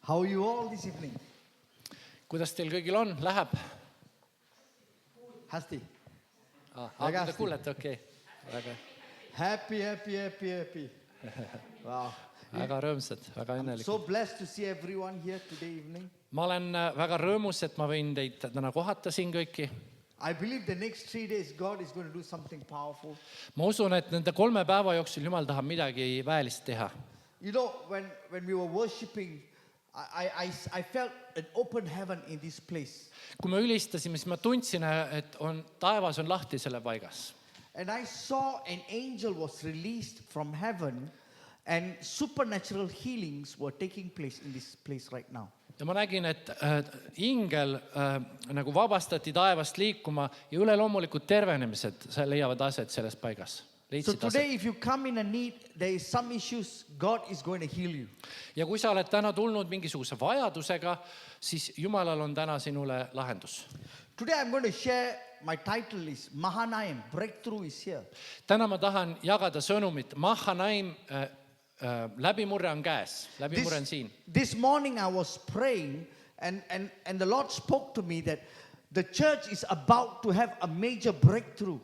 How are you all this evening? Kuidas teil kõigil on? Läheb? Hästi. Aga te kuulete, okei. Väga, Happy. Wow. väga rõõmsad, väga So õnnelikud. blessed to see everyone here today evening. Ma olen väga rõõmus, et ma võin teid täna kohata siin kõiki. I believe the next 3 days God is going to do something powerful. Ma usun, et nende 3 päeva jooksul Jumal tahab midagi väelist teha. You know, when we were worshiping, I felt an open heaven in this place. Kui me ülistasime, siis ma tundsin, et taevas on lahti selle paigas. And I saw an angel was released from heaven and supernatural healings were taking place in this place right now. Ja ma nägin, et ingel nagu vabastati taevast liikuma ja üleloomulikud tervenemised leiavad aset selles paigas. So Leidsid aset. today if you come in a need, there is some issues, God is going to heal you. Ja kui sa oled täna tulnud mingisuguse vajadusega, siis Jumalal on täna sinule lahendus. Today I'm going to share, my title is Mahanaim, breakthrough is here. Täna ma tahan jagada sõnumit. Mahanaim, läbimurre on käes. Läbimurre on siin. This morning I was praying and the Lord spoke to me that the church is about to have a major breakthrough.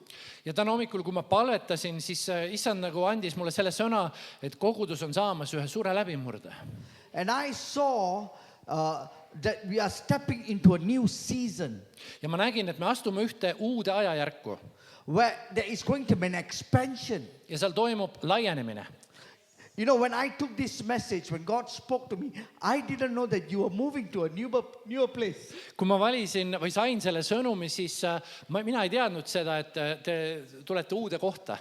Ja täna hommikul, kui ma palvetasin, siis Issand nagu andis mulle selle sõna, et kogudus on saamas ühe suure läbimurde. And I saw that we are stepping into a new season Ja ma nägin, et me astume ühte uude ajajärku. where there is going to be an expansion. Ja seal toimub laienemine. You know, when I took this message, when God spoke to me, I didn't know that you were moving to a newer place. Kui ma valisin või sain selle sõnumi, siis mina ei teadnud seda, et te tulete uude kohta.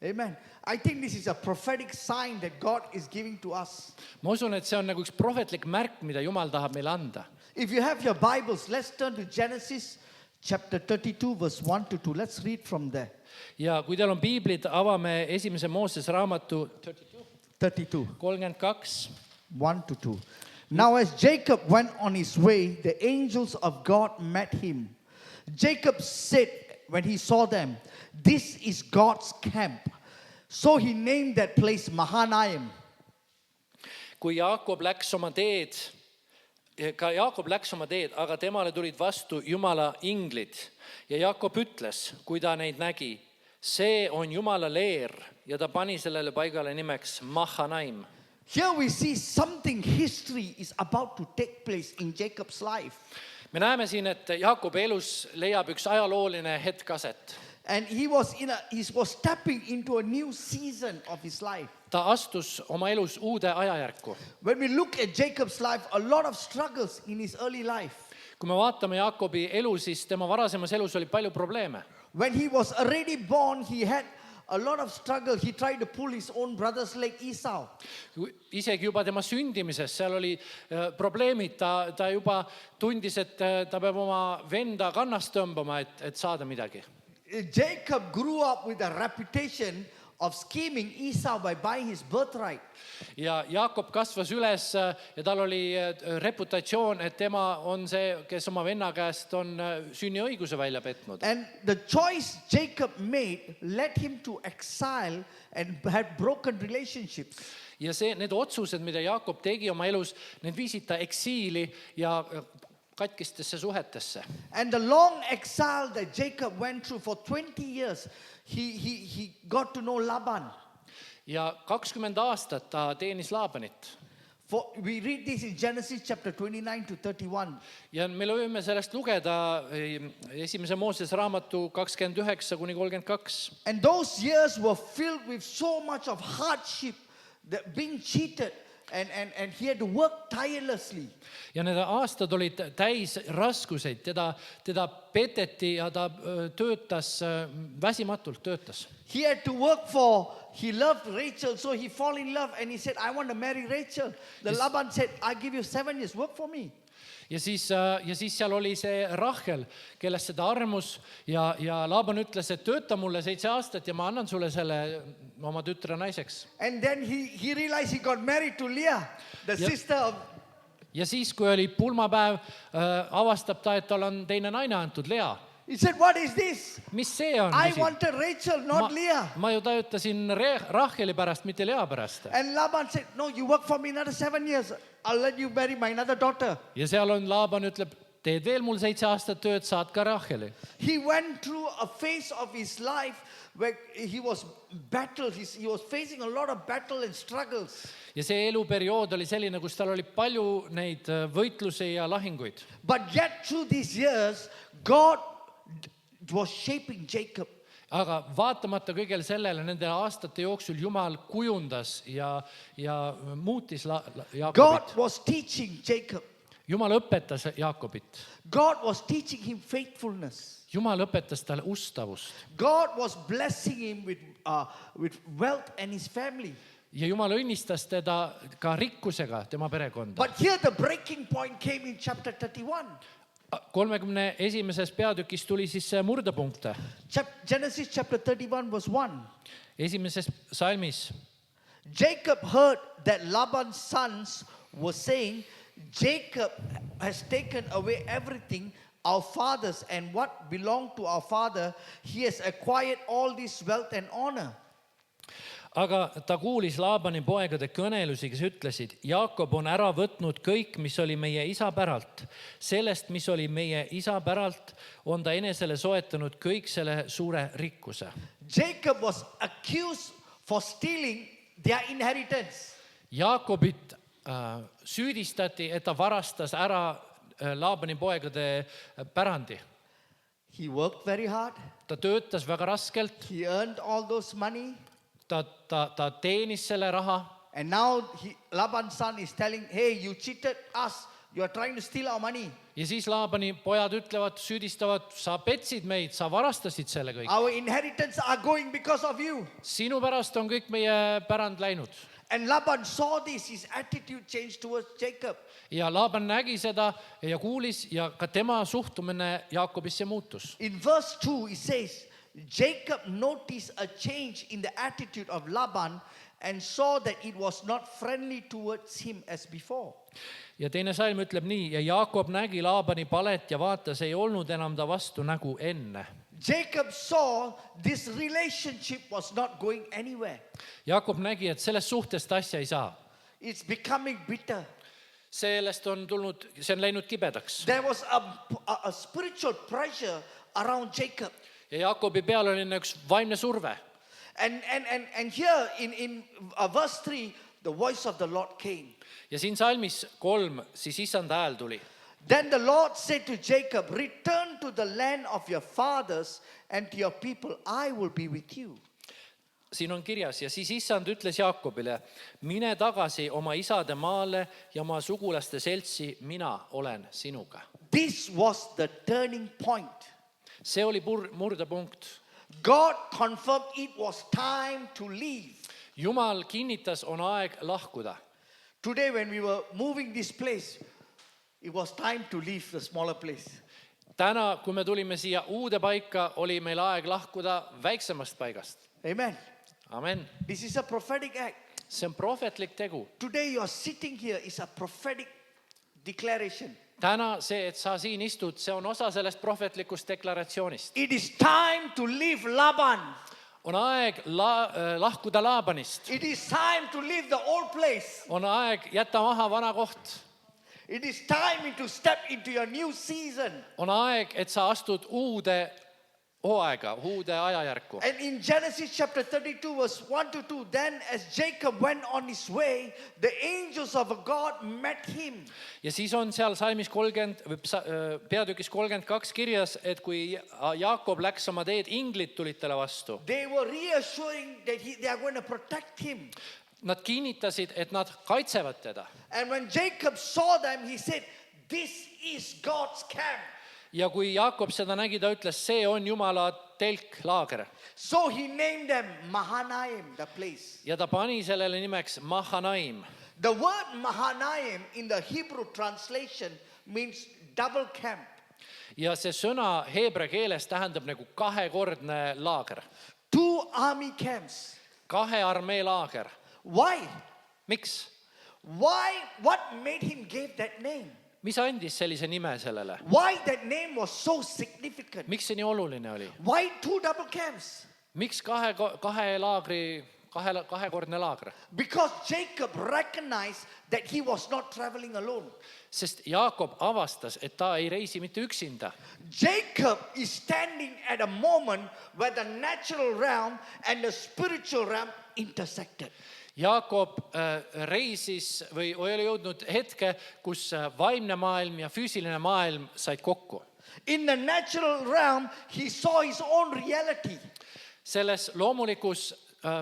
Amen. I think this is a prophetic sign that God is giving to us. Ma usun, et see on nagu üks prohvetlik märk, mida Jumal tahab meile anda. If you have your Bibles, let's turn to Genesis chapter 32, verse 1 to 2. Let's read from there. Ja kui teil on piiblid, avame esimese Mooses raamatu 32, 32. 1 to 2. Now as Jacob went on his way, the angels of God met him. Jacob said when he saw them, "This is God's camp." So he named that place Mahanaim. Kui Jaakob läks oma teed, aga temale tulid vastu Jumala inglid. Ja Jaakob ütles, kui ta neid nägi, see on Jumala leer, ja ta pani sellele paigale nimeks Mahanaim. Here we see something history is about to take place in Jacob's life. Me näeme siin, et Jaakobi elus leiab üks ajalooline hetk aset. And he was stepping into a new season of his life. Ta astus oma elus uude ajajärku. When we look at Jacob's life, a lot of struggles in his early life. Kui me vaatame Jaakobi elu, siis tema varasemas elus oli palju probleeme. When he was already born, he had a lot of struggle. He tried to pull his own brother's leg, Esau. Isegi juba tema sündimises, seal oli probleemid. Ta juba tundis, et ta peab oma venda kannast tõmbama, et saada midagi. Jacob grew up with a reputation of scheming Esau by buying his birthright. Ja Jaakob kasvas üles ja tal oli reputatsioon, et tema on see, kes oma venna käest on sünniõiguse välja petnud. And the choice Jacob made led him to exile and had broken relationships. Ja need otsused, mida Jaakob tegi oma elus, need viisid ta eksiili ja katkistesse suhetesse. And the long exile that Jacob went through for 20 years, he got to know Laban. Ja 20 aastat ta teenis Laabanit. We read this in Genesis chapter 29 to 31. Ja me võime sellest lugeda esimese Mooses raamatu 29 kuni 32. And those years were filled with so much of hardship, being cheated, and he had to work tirelessly. Ja need aastad olid täis raskuseid, teda peteti ja ta töötas, väsimatult töötas. He had to work he loved Rachel, so he fall in love and he said, I want to marry Rachel. The Laban said, I give you 7 years, work for me. Ja siis seal oli see Rachel, kellest seda armus ja Laaban ütles, et tööta mulle 7 aastat ja ma annan sulle selle oma tütre naiseks. And then he realized he got married to Leah, the sister of... Ja siis, kui oli pulmapäev, avastab ta, et tal on teine naine antud, Lea. He said, what is this? mis see on? I wanted Rachel, not Leah. ma ju tajutasin Raheli pärast, mitte Lea pärast. And Laban said, no, you work for me another 7 years. I'll let you marry my another daughter. ja seal on Laaban ütleb, teed veel mul 7 aastat tööd, saad ka Raheli. He went through a phase of his life where he was battled. He was facing a lot of battle and struggles. ja see eluperiood oli selline, kus tal oli palju neid võitlusi ja lahinguid. But yet through these years, God was shaping Jacob. aga vaatamata kõigele sellele, nende aastate jooksul Jumal kujundas ja muutis Jaakobit. God was teaching Jacob. Jumal õpetas Jaakobit. God was teaching him faithfulness. Jumal õpetas talle ustavust. God was blessing him with wealth and his family. ja Jumal õnnistas teda ka rikkusega, tema perekonda. But here the breaking point came in chapter 31. 31. peatükis tuli siis see murdepunkt. Genesis chapter 31 verse 1. Esimeses salmis. Jacob heard that Laban's sons were saying, Jacob has taken away everything, our fathers, and what belonged to our father. He has acquired all this wealth and honor. aga ta kuulis Laabani poegade kõnelusi, kes ütlesid, Jaakob on ära võtnud kõik, mis oli meie isa päralt. Sellest, mis oli meie isa päralt, on ta enesele soetanud kõik selle suure rikkuse. Jacob was accused for stealing their inheritance. Jaakobit süüdistati, et ta varastas ära Laabani poegade pärandi. He worked very hard. Ta töötas väga raskelt. He earned all those money. Ta teenis selle raha. And now Laban's son is telling, hey, you cheated us. You are trying to steal our money. ja siis Laabani pojad ütlevad, süüdistavad, sa petsid meid, sa varastasid selle kõik. Our inheritance are going because of you. Sinu pärast on kõik meie pärand läinud. And Laban saw this, his attitude changed towards Jacob. ja Laaban nägi seda ja kuulis ja ka tema suhtumine Jaakobisse muutus. In verse 2, it says, Jacob noticed a change in the attitude of Laban and saw that it was not friendly towards him as before. ja teine salm ütleb nii, ja Jaakob nägi Laabani palet ja vaatas, ei olnud enam ta vastu nägu enne. Jacob saw this relationship was not going anywhere. Jaakob nägi, et sellest suhtest asja ei saa. It's becoming bitter. Sellest on tulnud, see on läinud kibedaks. There was a spiritual pressure around Jacob. ja Jaakobi peal oli üks vaimne surve. And here in verse 3, the voice of the Lord came. ja siin salmis 3, siis issanda hääl tuli. Then the Lord said to Jacob, return to the land of your fathers and to your people, I will be with you. Siin on kirjas, ja siis issand ütles Jaakobile, mine tagasi oma isade maale ja oma sugulaste seltsi, mina olen sinuga. This was the turning point. See oli murdepunkt. God confirmed it was time to leave. Jumal kinnitas, on aeg lahkuda. Today when we were moving this place, it was time to leave the smaller place. Täna, kui me tulime siia uude paika, oli meil aeg lahkuda väiksemast paigast. Amen. Amen. This is a prophetic act. See on prohvetlik tegu. Today you are sitting here is a prophetic declaration. Täna see, et sa siin istud, see on osa sellest prohvetlikust deklaratsioonist. It is time to leave Laban. On aeg lahkuda Laabanist. It is time to leave the old place. On aeg jätta maha vana koht. It is time to step into your new season. On aeg, et sa astud uude hooaega, uude ajajärku. And in Genesis chapter 32 verse 1 to 2, then as Jacob went on his way, the angels of God met him. Ja siis on seal salmis 30, peatükis 32 kirjas, et kui Jaakob läks oma teed, inglid tulid talle vastu. They were reassuring that they are going to protect him. Nad kinnitasid, et nad kaitsevad teda. And when Jacob saw them, he said, this is God's camp. Ja kui Jaakob seda nägi, ta ütles, see on Jumala telk, laager. So he named them Mahanaim, the place. Ja ta pani sellele nimeks Mahanaim. The word Mahanaim in the Hebrew translation means double camp. Ja see sõna heebrea keeles tähendab nagu kahekordne laager. Two army camps. Kahe armee laager. Why? Miks? Why? What made him give that name? mis andis sellise nime sellele? Why that name was so significant? Miks see nii oluline oli? Why two double camps? Miks kahekordne laager? Because Jacob recognized that he was not traveling alone. Sest Jaakob avastas, et ta ei reisi mitte üksinda. Jacob is standing at a moment where the natural realm and the spiritual realm intersected. Jaakob reisis või oli jõudnud hetke, kus vaimne maailm ja füüsiline maailm said kokku. In the natural realm, he saw his own reality. Selles loomulikus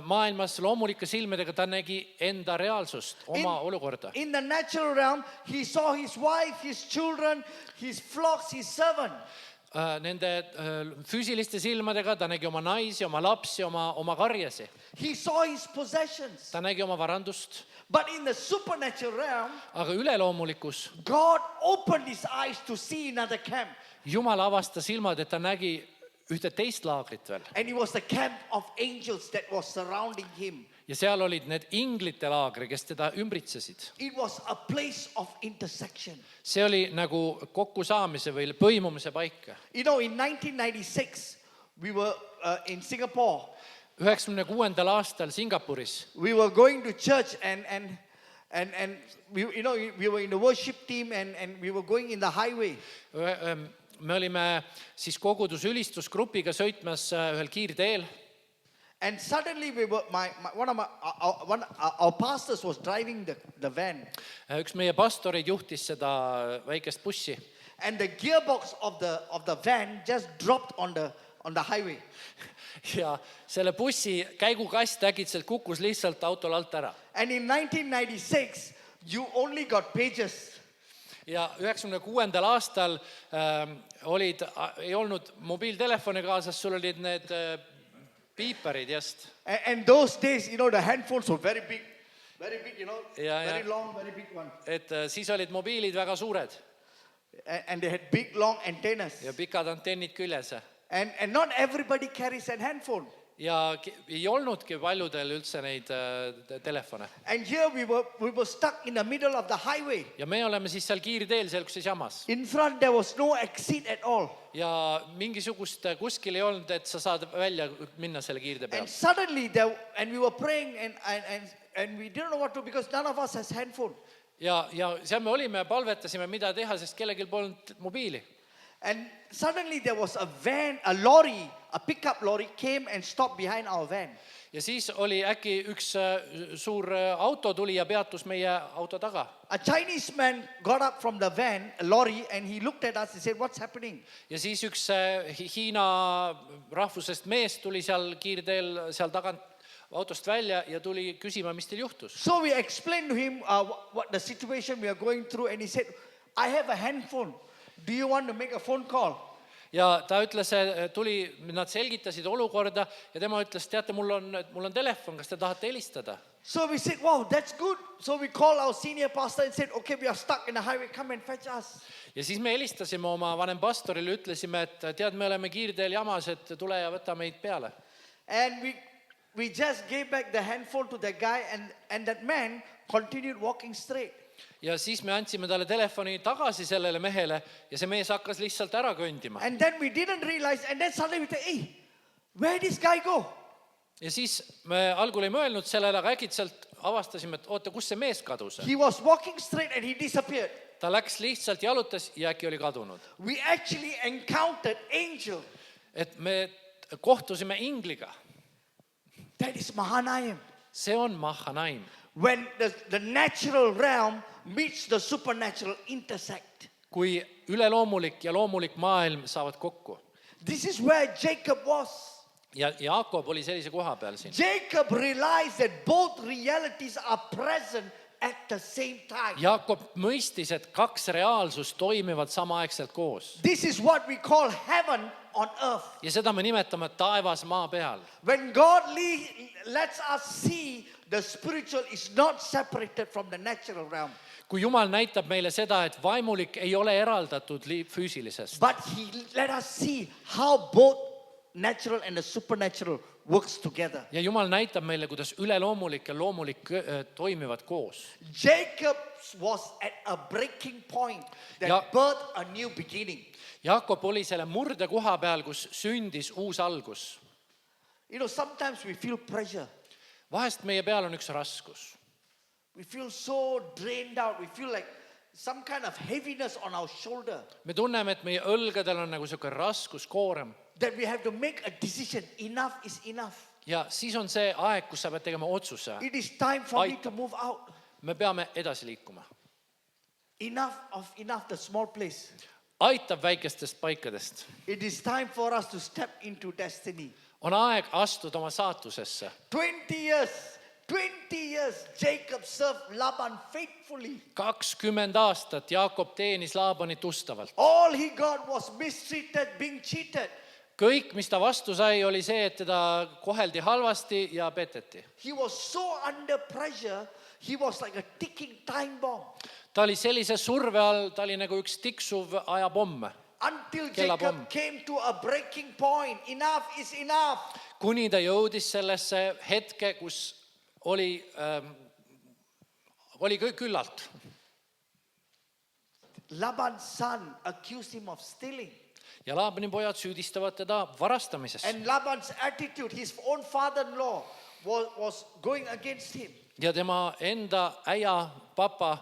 maailmas loomulike silmadega ta nägi enda reaalsust, oma olukorda. In the natural realm, he saw his wife, his children, his flocks, his servant. Nende füüsiliste silmadega ta nägi oma naisi, oma lapsi, oma karjasi. He saw his possessions. Ta nägi oma varandust. But in the supernatural realm, Aga üleloomulikus God opened his eyes to see another camp. Jumal avastas silmad, et ta nägi ühte teist laagrit veel. And it was the camp of angels that was surrounding him. Ja seal olid need inglite laagri, kes teda ümbritsesid. It was a place of intersection. See oli nagu kokkusaamise või põimumise paik. You know, in 1996, we were in Singapore. 96. aastal Singapuris We were going to church and we, you know, we were in the worship team and we were going in the highway. me olime siis koguduse ülistusgrupiga sõitmas ühel kiirteel. And suddenly we were, our pastors was driving the van. Üks meie pastoreid juhtis seda väikest bussi. And the gearbox of the van just dropped on the highway. Ja selle bussi käigukast äkitselt kukkus lihtsalt autol alt ära. And in 1996, you only got pages. Ja 96. aastal ei olnud mobiiltelefoni kaasas, sul olid need piiperid just. And those days, you know, the handphones were very big, you know, very long, very big one. Et siis olid mobiilid väga suured. And they had big, long antennas. Ja pikad antennid küljes. And not everybody carries a handphone. Ja ei olnudki paljudel üldse neid telefone. And here we were stuck in the middle of the highway. Ja me oleme siis seal kiirteel selguses jamas. In front there was no exit at all. Ja mingisugust kuskil ei olnud, et sa saad välja minna selle kiirde peal. And suddenly we were praying and we didn't know what to do because none of us has handphone. Ja seal me olime ja palvetasime, mida teha, sest kellelgi polnud mobiili. And suddenly there was a lorry, a pickup lorry came and stopped behind our van. Ja siis oli äkki üks suur auto tuli ja peatus meie auto taga. A Chinese man got up from the van, a lorry, and he looked at us and said, "What's happening?" Ja siis üks Hiina rahvusest mees tuli seal kiirteel seal tagant autost välja ja tuli küsima, mis teil juhtus. So we explained to him what the situation we are going through, and he said, "I have a handphone. Do you want to make a phone call?" Ja ta ütles, nad selgitasid olukorda ja tema ütles, teate, mul on telefon, kas te tahate helistada? So we said, "Wow, that's good." So we called our senior pastor and said, "Okay, we are stuck in the highway. Come and fetch us." Ja siis me helistasime oma vanempastorile, ütlesime, et tead, me oleme kiirteel jamas, et tule ja võta meid peale. And we just gave back the handphone to the guy and that man continued walking straight. Ja siis me andsime talle telefoni tagasi sellele mehele ja see mees hakkas lihtsalt ära kõndima. And then we didn't realize, and then suddenly we thought, "Hey, where did this guy go?" Ja siis me algul ei mõelnud sellele, aga äkitselt avastasime, et oota, kus see mees kadus. He was walking straight and he disappeared. Ta läks lihtsalt, jalutas ja äkki oli kadunud. We actually encountered angel. Et me kohtusime ingliga. That is Mahanaim. See on Mahanaim. When the natural realm meets the supernatural intersect. Kui üleloomulik ja loomulik maailm saavad kokku. This is where Jacob was. Ja Jaakob oli sellise koha peal siin. Jacob realized that both realities are present at the same time. Jaakob mõistis, et kaks reaalsust toimivad samaaegselt koos. This is what we call heaven on earth. Ja seda me nimetame taevas maa peal. When God lets us see the spiritual is not separated from the natural realm. Kui Jumal näitab meile seda, et vaimulik ei ole eraldatud füüsilisest. But he let us see how both natural and the supernatural works together. ja Jumal näitab meile, kuidas üleloomulik ja loomulik toimivad koos. Jacob was at a breaking point that Ja- birthed a new beginning. Jakob oli selle murdekoha peal, kus sündis uus algus. You know, sometimes we feel pressure. Vahest meie peal on üks raskus. We feel so drained out. We feel like some kind of heaviness on our shoulder Me tunneme, et meie õlgadel on nagu sihuke raskuskoorem that we have to make a decision. Enough is enough. ja siis on see aeg, kus sa pead tegema otsuse. It is time for me Aitab. to move out. Me peame edasi liikuma. Enough the small place. Aitab väikestest paikadest. It is time for us to step into destiny. On aeg astuda oma saatusesse. 20 years, Jacob served Laban faithfully. 20 aastat Jakob teenis Laabanit ustavalt. All he got was mistreated, being cheated. Kõik, mis ta vastu sai, oli see, et teda koheldi halvasti ja peteti. He was so under pressure, he was like a ticking time bomb. Ta oli sellise surve all, ta oli nagu üks tiksuv ajapomm. Until Kellapomm. Jacob came to a breaking point. Enough is enough. Kuni ta jõudis sellesse hetke, kus oli küllalt. Laban's son accused him of stealing. Ja Laabani pojad süüdistavad teda varastamises. And Laban's attitude, his own father-in-law, was going against him. Ja tema enda äia, papa,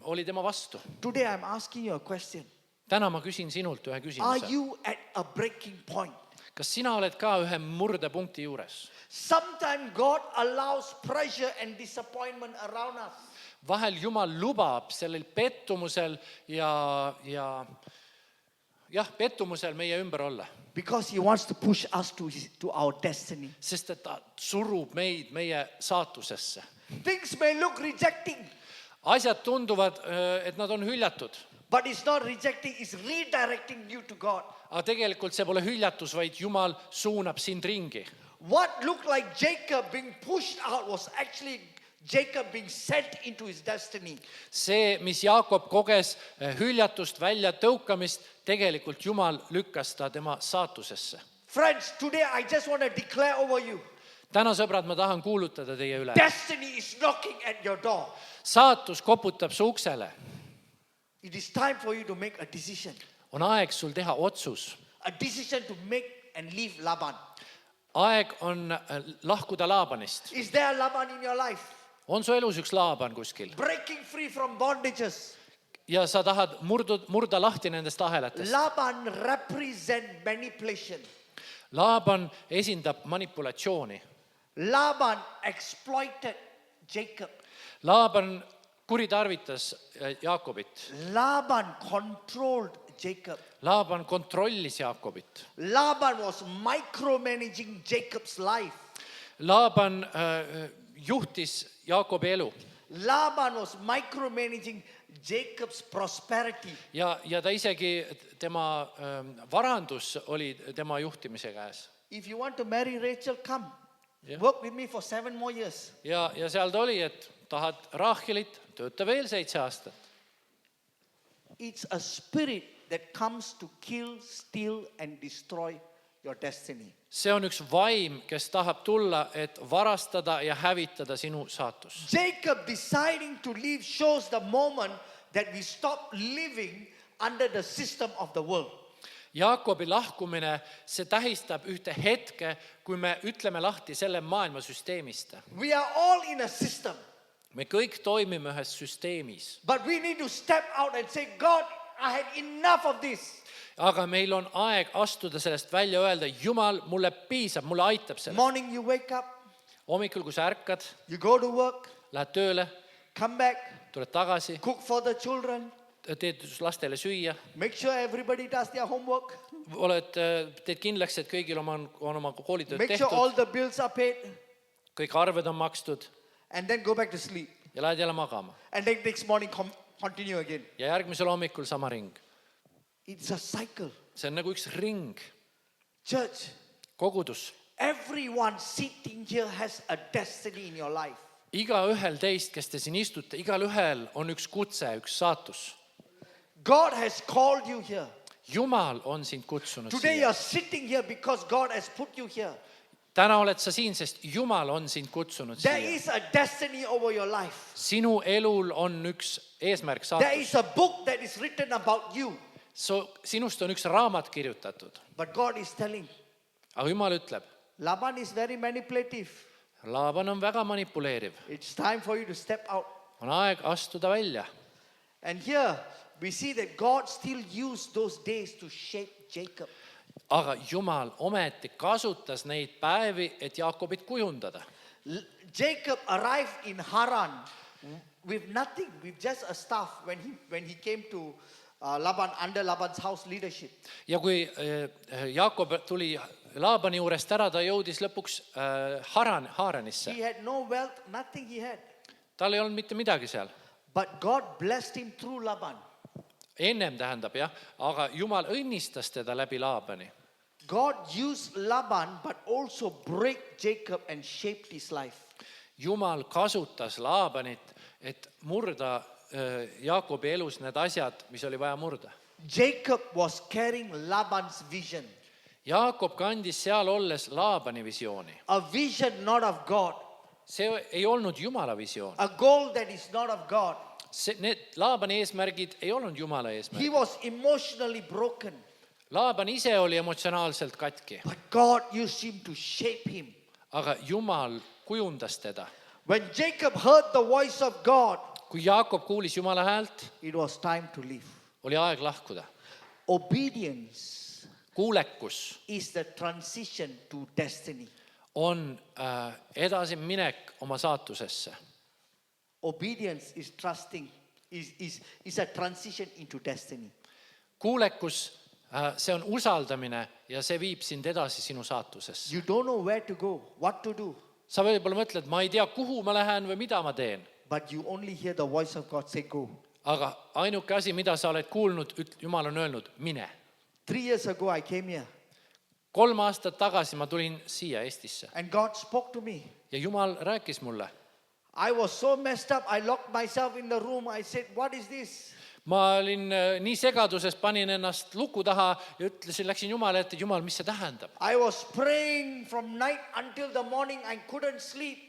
oli tema vastu. Today I'm asking you a question. Täna ma küsin sinult ühe Are küsimuse. you at a breaking point? Kas sina oled ka ühe murdepunkti juures? Sometimes God allows pressure and disappointment around us. Vahel Jumal lubab sellel pettumusel ja pettumusel meie ümber olla. Because he wants to push us to our destiny. Sest et ta surub meid meie saatusesse. Things may look rejecting, Asjad tunduvad, et nad on hüljatud. but it's not rejecting, it's redirecting you to God. Aga tegelikult see pole hüljatus, vaid Jumal suunab sind ringi. What looked like Jacob being pushed out was actually Jacob being sent into his destiny. See, mis Jaakob koges hüljatust, välja tõukamist, tegelikult Jumal lükkas ta tema saatusesse. Friends, today I just want to declare over you. Täna, sõbrad, ma tahan kuulutada teie üle. Destiny is knocking at your door. Saatus koputab su uksele. It is time for you to make a decision. On aeg sul teha otsus. A decision to make and leave Laban. Aeg on lahkuda Laabanist. Is there a Laban in your life? On su elus üks Laaban kuskil Breaking free from bondages. ja sa tahad murda lahti nendest ahelatest. Laban represents manipulation. Laaban esindab manipulatsiooni. Laban exploited Jacob. Laaban kuritarvitas Jaakobit. Laban controlled Jacob. Laaban kontrollis Jaakobit. Laban was micromanaging Jacob's life. Laaban juhtis Jaakobi elu Laban was micromanaging Jacob's prosperity. ja ta isegi tema varandus oli tema juhtimise käes. If you want to marry Rachel, come. Yeah. Work with me for 7 more years. Ja seal ta oli, et tahad Raachelit, tööta veel 7 aastat. It's a spirit that comes to kill, steal and destroy your destiny. See on üks vaim, kes tahab tulla, et varastada ja hävitada sinu saatus. Jacob deciding to leave shows the moment that we stop living under the system of the world. Jaakobi lahkumine, see tähistab ühte hetke, kui me ütleme lahti selle maailma süsteemist. We are all in a system, Me kõik toimime ühes süsteemis. but we need to step out and say, God, I had enough of this. Aga meil on aeg astuda sellest välja, öelda, Jumal, mulle piisab, mulle aitab sellest. Morning you wake up, Hommikul, kui sa ärkad, you go to work, lähed tööle, come back, tuled tagasi, cook for the children, teed lastele süüa, make sure everybody does their homework, teed kindlaks, et kõigil on oma koolitööd make sure all tehtud, the bills are paid, kõik arved on makstud and then go back to sleep. ja lähed jälle magama. And then next morning continue again. Ja järgmisel hommikul sama ring. It's a cycle. See on nagu üks ring, Church, kogudus. everyone sitting here has a destiny in your life. Igaühel teist, kes te siin istute, igalühel on üks kutse, üks saatus. God has called you here. Jumal on sind kutsunud Today you siia. are sitting here because God has put you here. Täna oled sa siin, sest Jumal on sind kutsunud There siia. is a destiny over your life. Sinu elul on üks eesmärk There saatus. is a book that is written about you. Sinust on üks raamat kirjutatud. But God is telling, Aga Jumal ütleb, Laban is very manipulative. Laaban on väga manipuleeriv. It's time for you to step out. On aeg astuda välja. And here we see that God still used those days to shape Jacob. Aga Jumal ometi kasutas neid päevi, et Jaakobit kujundada. Jacob arrived in Haran with nothing, with just a staff when he came to Laban under Laban's house leadership. Ja kui Jaakob tuli Laabani juurest ära, ta jõudis lõpuks Haaranisse. He had no wealth, nothing he had. Tal ei olnud mitte midagi seal. But God blessed him through Laban. Ennem tähendab jah, aga Jumal õnnistas teda läbi Laabani. God used Laban but also break Jacob and shaped his life. Jumal kasutas Laabanit, et murda Jaakobi elus need asjad, mis oli vaja murda. Jacob was carrying Laban's vision. Jaakob kandis seal olles Laabani visiooni. A vision not of God. See ei olnud Jumala visioon. A goal that is not of God. Need Laabani eesmärgid ei olnud Jumala He eesmärgid. was emotionally broken. Laaban ise oli emotsionaalselt katki, But God used him to shape him. aga Jumal kujundas teda. When Jacob heard the voice of God, Kui Jaakob kuulis Jumala häält, it was time to leave. oli aeg lahkuda. Obedience Kuulekus is the transition to destiny. on edasiminek oma saatusesse. Obedience is trusting, is a transition into destiny. Kuulekus, see on usaldamine ja see viib sind edasi sinu saatusesse. You don't know where to go, what to do, Sa võib-olla mõtled, ma ei tea, kuhu ma lähen või mida ma teen. but you only hear the voice of God say go. Aga ainuke asi, mida sa oled kuulnud, Jumal on öelnud, mine. 3 years ago I came here 3 aastat tagasi ma tulin siia Eestisse and God spoke to me. ja Jumal rääkis mulle. I was so messed up, I locked myself in the room. I said, what is this? Ma olin nii segaduses, panin ennast luku taha ja ütlesin, läksin Jumala ette, Jumal, mis see tähendab? I was praying from night until the morning. I couldn't sleep.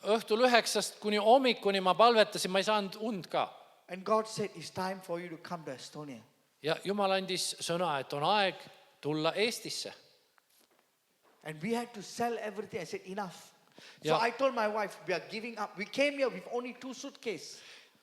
Õhtul 9 kuni hommikuni ma palvetasin, ma ei saanud und ka. And God said, it's time for you to come to Estonia. Ja Jumal andis sõna, et on aeg tulla Eestisse. And we had to sell everything. I said, enough. So Yeah. I told my wife, we are giving up. We came here with only 2 suitcases.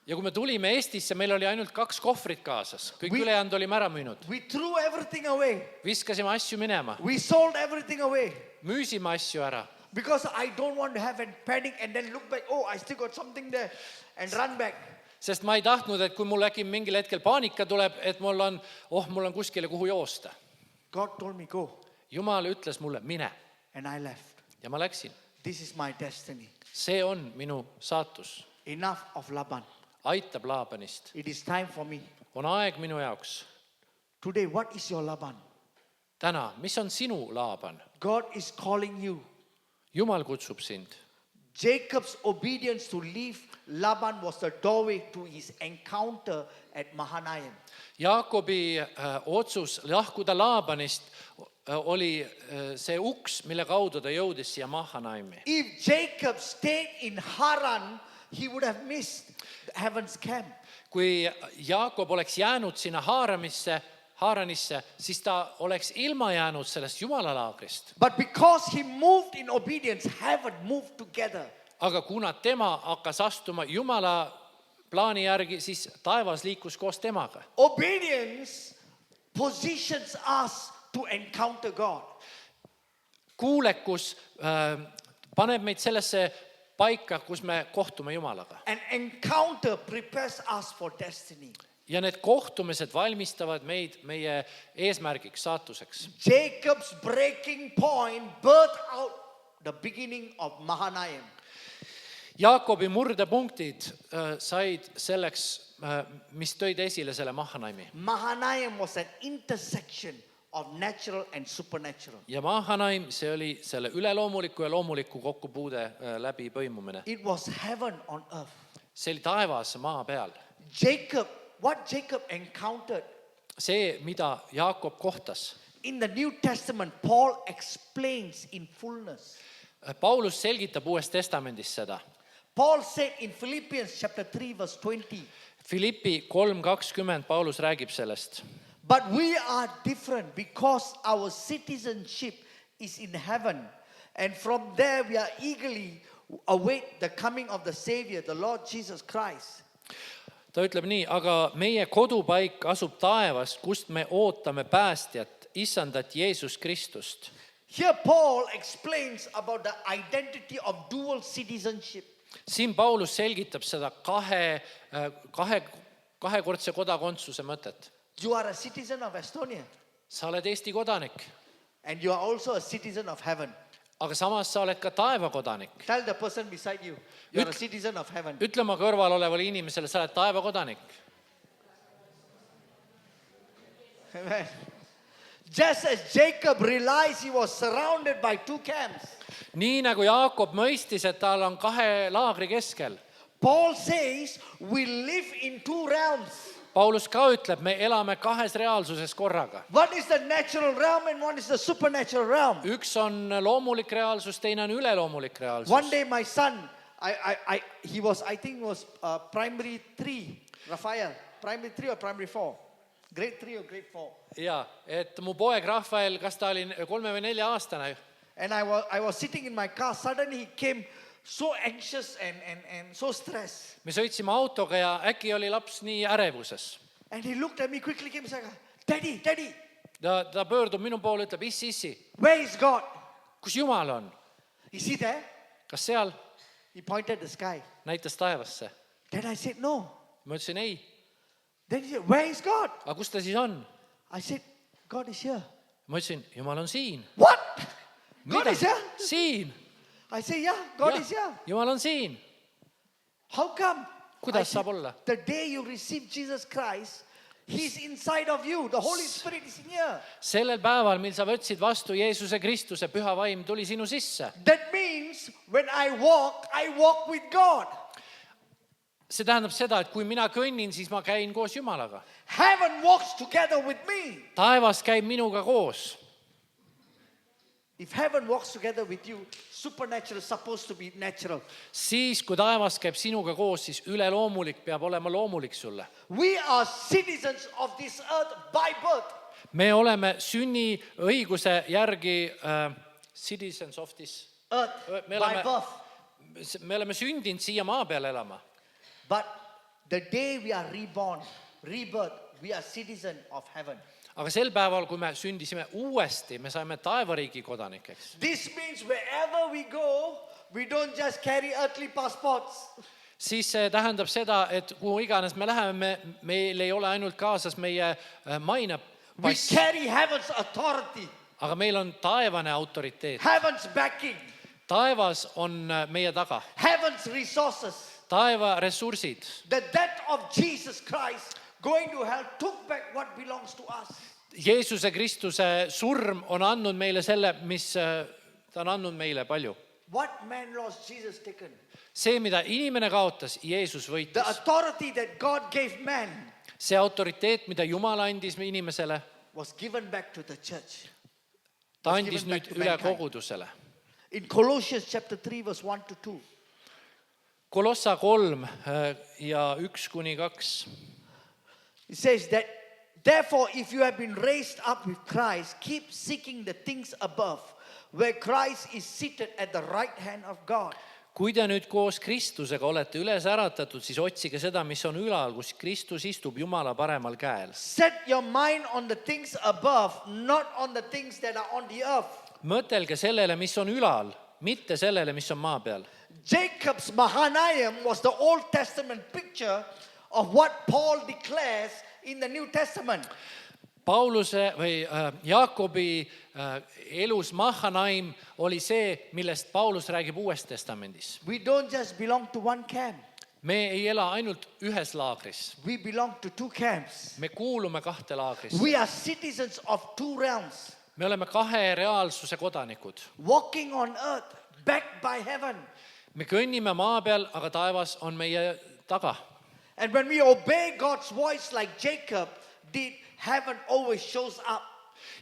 Ja kui me tulime Eestisse, meil oli ainult 2 kohvrit kaasas. Kõik ülejäänud olime ära müünud. We threw everything away. Viskasime asju minema. We sold everything away. Müüsime asju ära. Because I don't want to have a panic and then look back. Oh, I still got something there. And run back. Sest ma ei tahtnud, et kui mul äkki mingil hetkel paanika tuleb, et mul on kuskile kuhu joosta. God told me, go. Jumal ütles mulle, mine. And I left. Ja ma läksin. This is my destiny. See on minu saatus. Enough of Laban. Aitab Laabanist. It is time for me. On aeg minu jaoks. Today, what is your Laban? Täna, mis on sinu Laaban? God is calling you. Jumal kutsub sind. Jacob's obedience to leave Laban was the doorway to his encounter at Mahanaim. Jaakobi otsus lahkuda Laabanist oli see uks, mille kaudu ta jõudis siia Mahanaimi. If Jacob stayed in Haran, he would have missed heaven's camp. Kui Jaakob oleks jäänud sinna Haaranisse, siis ta oleks ilma jäänud sellest Jumalalaagrist. But because he moved in obedience, heaven moved together. Aga kuna tema hakkas astuma Jumala plaani järgi, siis taevas liikus koos temaga. Obedience positions us to encounter God. Kuulekus paneb meid sellesse paika, kus me kohtume Jumalaga. An encounter prepares us for destiny. Ja need kohtumised valmistavad meid meie eesmärgiks, saatuseks. Jacob's breaking point birthed out the beginning of Mahanaim. Jaakobi murdepunktid said selleks, mis tõid esile selle Mahanaimi. Mahanaim was an intersection of natural and supernatural. Ja Mahanaim, see oli selle üleloomuliku ja loomuliku kokkupuude läbi põimumine. It was heaven on earth. See oli taevas maa peal. What Jacob encountered see, mida Jaakob kohtas. In the New Testament, Paul explains in fullness. Paulus selgitab Uues Testamendis seda. Paul said in Philippians chapter 3 verse 20, Philippi 3:20 Paulus räägib sellest. but we are different because our citizenship is in heaven, and from there we are eagerly await the coming of the Savior, the Lord Jesus Christ. Ta ütleb nii, aga meie kodupaik asub taevas, kust me ootame päästjat, issandat Jeesus Kristust. Here Paul explains about the identity of dual citizenship. Siin Paulus selgitab seda kahekordse kodakondsuse mõtet. You are a citizen of Estonia, Sa oled Eesti kodanik, and you are also a citizen of heaven. aga samas sa oled ka taeva kodanik. Tell the person beside you, you are a citizen of heaven. Ütle oma kõrval olevale inimesele, sa oled taeva kodanik. Amen. Just as Jacob realized he was surrounded by two camps, Nii nagu Jaakob mõistis, et tal on kahe laagri keskel. Paul says we live in two realms. Paulus ka ütleb, me elame kahes reaalsuses korraga. One is the natural realm and one is the supernatural realm. Üks on loomulik reaalsus, teine on üleloomulik reaalsus. One day my son, he was, I think was primary 3, Raphael, primary 3 or primary 4, grade 3 or grade 4. Ja, et mu poeg Rafael, kas ta oli 3 või 4 aastane? And I was sitting in my car, suddenly he came so anxious and so stressed. Me sõitsime autoga ja äkki oli laps nii ärevuses. And he looked at me quickly, came and said, Daddy, Ta pöördub minu poole, ütleb, issi, where is God? kus Jumal on? Is he there? Kas seal? He pointed the sky. Näitas taevasse. Then I said, no. Ma ütlesin ei. Then he said, where is God? Aga kus ta siis on? I said, God is here. Ma ütlesin, Jumal on siin. What? God is here? Siin. I say, yeah, God is here. Jumal on siin. How come? Kuidas I said, saab olla? the day you receive Jesus Christ, He's inside of you. The Holy Spirit is in here. Sellel päeval, mil sa võtsid vastu Jeesuse Kristuse, püha vaim tuli sinu sisse. That means when I walk with God. See tähendab seda, et kui mina kõnnin, siis ma käin koos Jumalaga. Heaven walks together with me. Taevas käib minuga koos. If heaven walks together with you, supernatural is supposed to be natural. Siis, kui taevas käib sinuga koos, siis üleloomulik peab olema loomulik sulle. We are citizens of this earth by birth. Me oleme sünniõiguse järgi citizens of this. Earth Me by oleme, birth. me oleme sündinud siia maa peal elama. But the day we are reborn, rebirth, we are citizen of heaven. Aga sel päeval, kui me sündisime uuesti, me saime taevariigi kodanikeks. This means wherever we go, we don't just carry earthly passports. Siis see tähendab seda, et kuhu iganes me läheme, meil ei ole ainult kaasas meie We mainepass, carry heaven's authority, aga meil on taevane autoriteet. heaven's backing, Taevas on meie taga. heaven's resources. Taeva ressursid. The death of Jesus Christ going to hell took back what belongs to us. Jeesuse Kristuse surm on andnud meile selle, mis ta on andnud meile palju. What man lost, Jesus taken. See, mida inimene kaotas, Jeesus The võitis. authority that God gave man See autoriteet, mida Jumal andis inimesele, was given back to the church. ta Was andis given back nüüd to üle mankind. kogudusele. In Colossians chapter 3 verse 1 to 2. Kolossa 3 ja 1-2. It says that, therefore, if you have been raised up with Christ, keep seeking the things above, where Christ is seated at the right hand of God. Kui te nüüd koos Kristusega olete üles äratatud, siis otsige seda, mis on ülal, kus Kristus istub Jumala paremal käel. Set your mind on the things above, not on the things that are on the earth. Mõtelge sellele, mis on ülal, mitte sellele, mis on maa peal. Jacob's Mahanaim was the Old Testament picture of what Paul declares in the New Testament. Pauluse või Jaakobi elus Mahanaim oli see, millest Paulus räägib Uues Testamendis. We don't just belong to one camp. Me ei ela ainult ühes laagris. We belong to two camps. Me kuulume kahte laagrisse. We are citizens of two realms, Me oleme kahe reaalsuse kodanikud. walking on earth, backed by heaven. Me kõnnime maa peal, aga taevas on meie taga. And when we obey God's voice like Jacob did, heaven always shows up.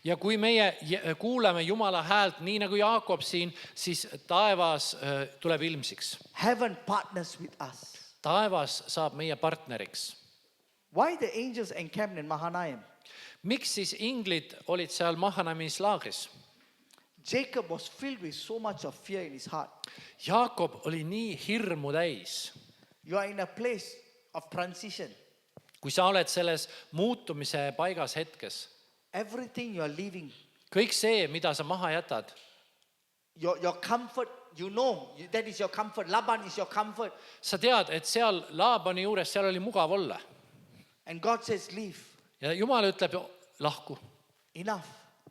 ja kui meie kuuleme Jumala häält, nii nagu Jaakob siin, siis taevas tuleb ilmsiks. Heaven partners with us. Taevas saab meie partneriks. Why the angels encamped in Mahanaim? Miks siis inglid olid seal Mahanaimis laagris? Jacob was filled with so much of fear in his heart. Jaakob oli nii hirmu täis. You are in a place of transition. Kui sa oled selles muutumise paigas hetkes, Everything you are leaving, kõik see, mida sa maha jätad, your comfort, that is your comfort. Laban is your comfort. sa tead, et seal Laabani juures, seal oli mugav olla. And God says, leave. Ja Jumal ütleb, lahku, Enough.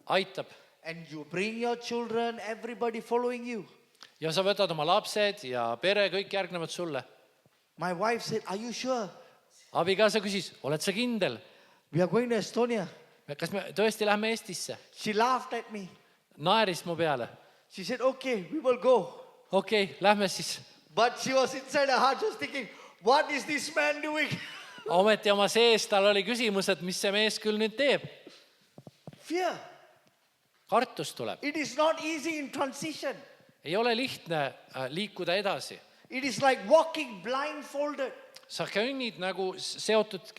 aitab. And you bring your children, everybody following you. Ja sa võtad oma lapsed ja pere, kõik järgnevad sulle. My wife said, are you sure? Abikaasa küsis, oled sa kindel? We are going to Estonia. Kas me tõesti lähme Eestisse? She laughed at me. Naeris mu peale. She said, okay, we will go. Okei, lähme siis. But she was inside her heart just thinking, what is this man doing? Ometi oma sees tal oli küsimus, et mis see mees küll nüüd teeb. Fear. Kartus tuleb. It is not easy in transition. Ei ole lihtne liikuda edasi. It is like walking blindfolded. Sa kõnnid nagu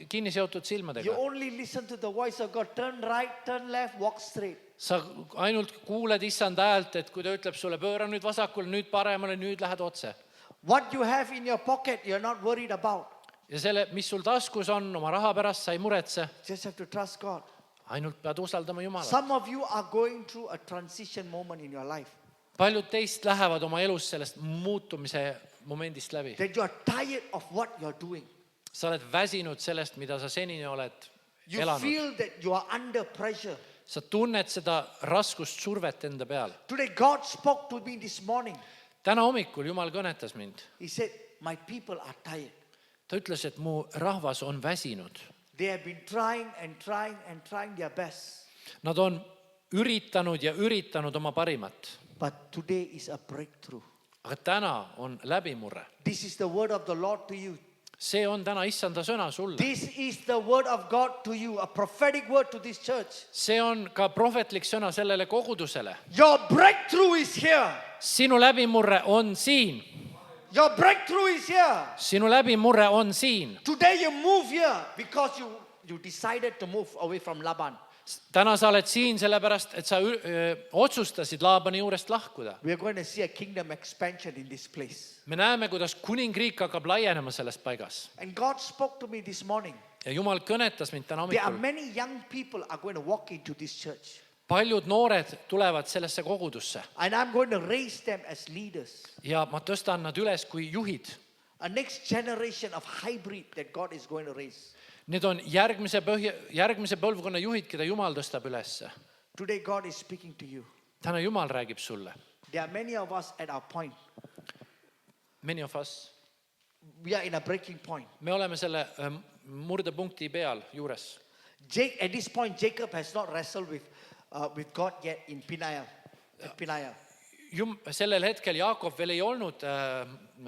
kinni seotud You silmadega. only listen to the voice of God. Turn right, turn left, walk straight. Sa ainult kuuled issand häält, et kui ta ütleb sulle, pööra nüüd vasakule, nüüd paremale, nüüd lähed otse. What you have in your pocket, you're not worried about. Ja selle, mis sul taskus on, oma raha pärast, sa ei muretse. Just have to trust God. Ainult pead usaldama Jumalat. Some of you are going through a transition moment in your life. Paljud teist lähevad oma elus sellest muutumise momendist läbi. That you are tired of what you're doing. Sa oled väsinud sellest, mida sa senini oled You elanud. feel that you are under pressure. Sa tunned seda raskust, survet enda peal. Today God spoke to me this morning. Täna hommikul Jumal kõnetas mind. He said, my people are tired. Ta ütles, et mu rahvas on väsinud. They have been trying and trying and trying their best. Nad on üritanud oma parimat. But today is a breakthrough. Aga täna on läbimurre. This is the word of the Lord to you. See on täna issanda sõna sulle. This is the word of God to you, a prophetic word to this church. See on ka prohvetlik sõna sellele kogudusele. Your breakthrough is here. Sinu läbimurre on siin. Your breakthrough is here. Sinu läbimurre on siin. Today you move here because you decided to move away from Laban. Täna sa oled siin sellepärast, et sa otsustasid Laabani juurest lahkuda. We are going to see a kingdom expansion in this place. Me näeme, kuidas kuningriik hakkab laienema sellest paigas. And God spoke to me this morning. Ja Jumal kõnetas mind täna There are hommikul. many young people are going to walk into this church. Paljud noored tulevad sellesse kogudusse. And I'm going to raise them as leaders. Ja ma tõstan nad üles kui juhid. A next generation of hybrid that God is going to raise. Need on järgmise põlvkonna juhid, keda Jumal tõstab ülesse. Today God is speaking to you. Täna Jumal räägib sulle. There are many of us at our point. Many of us. We are in a breaking point. Me oleme selle murdepunkti peal juures. At this point, Jacob has not wrestled with God yet in Peniel. At Peniel. Sellel hetkel Jaakob veel ei olnud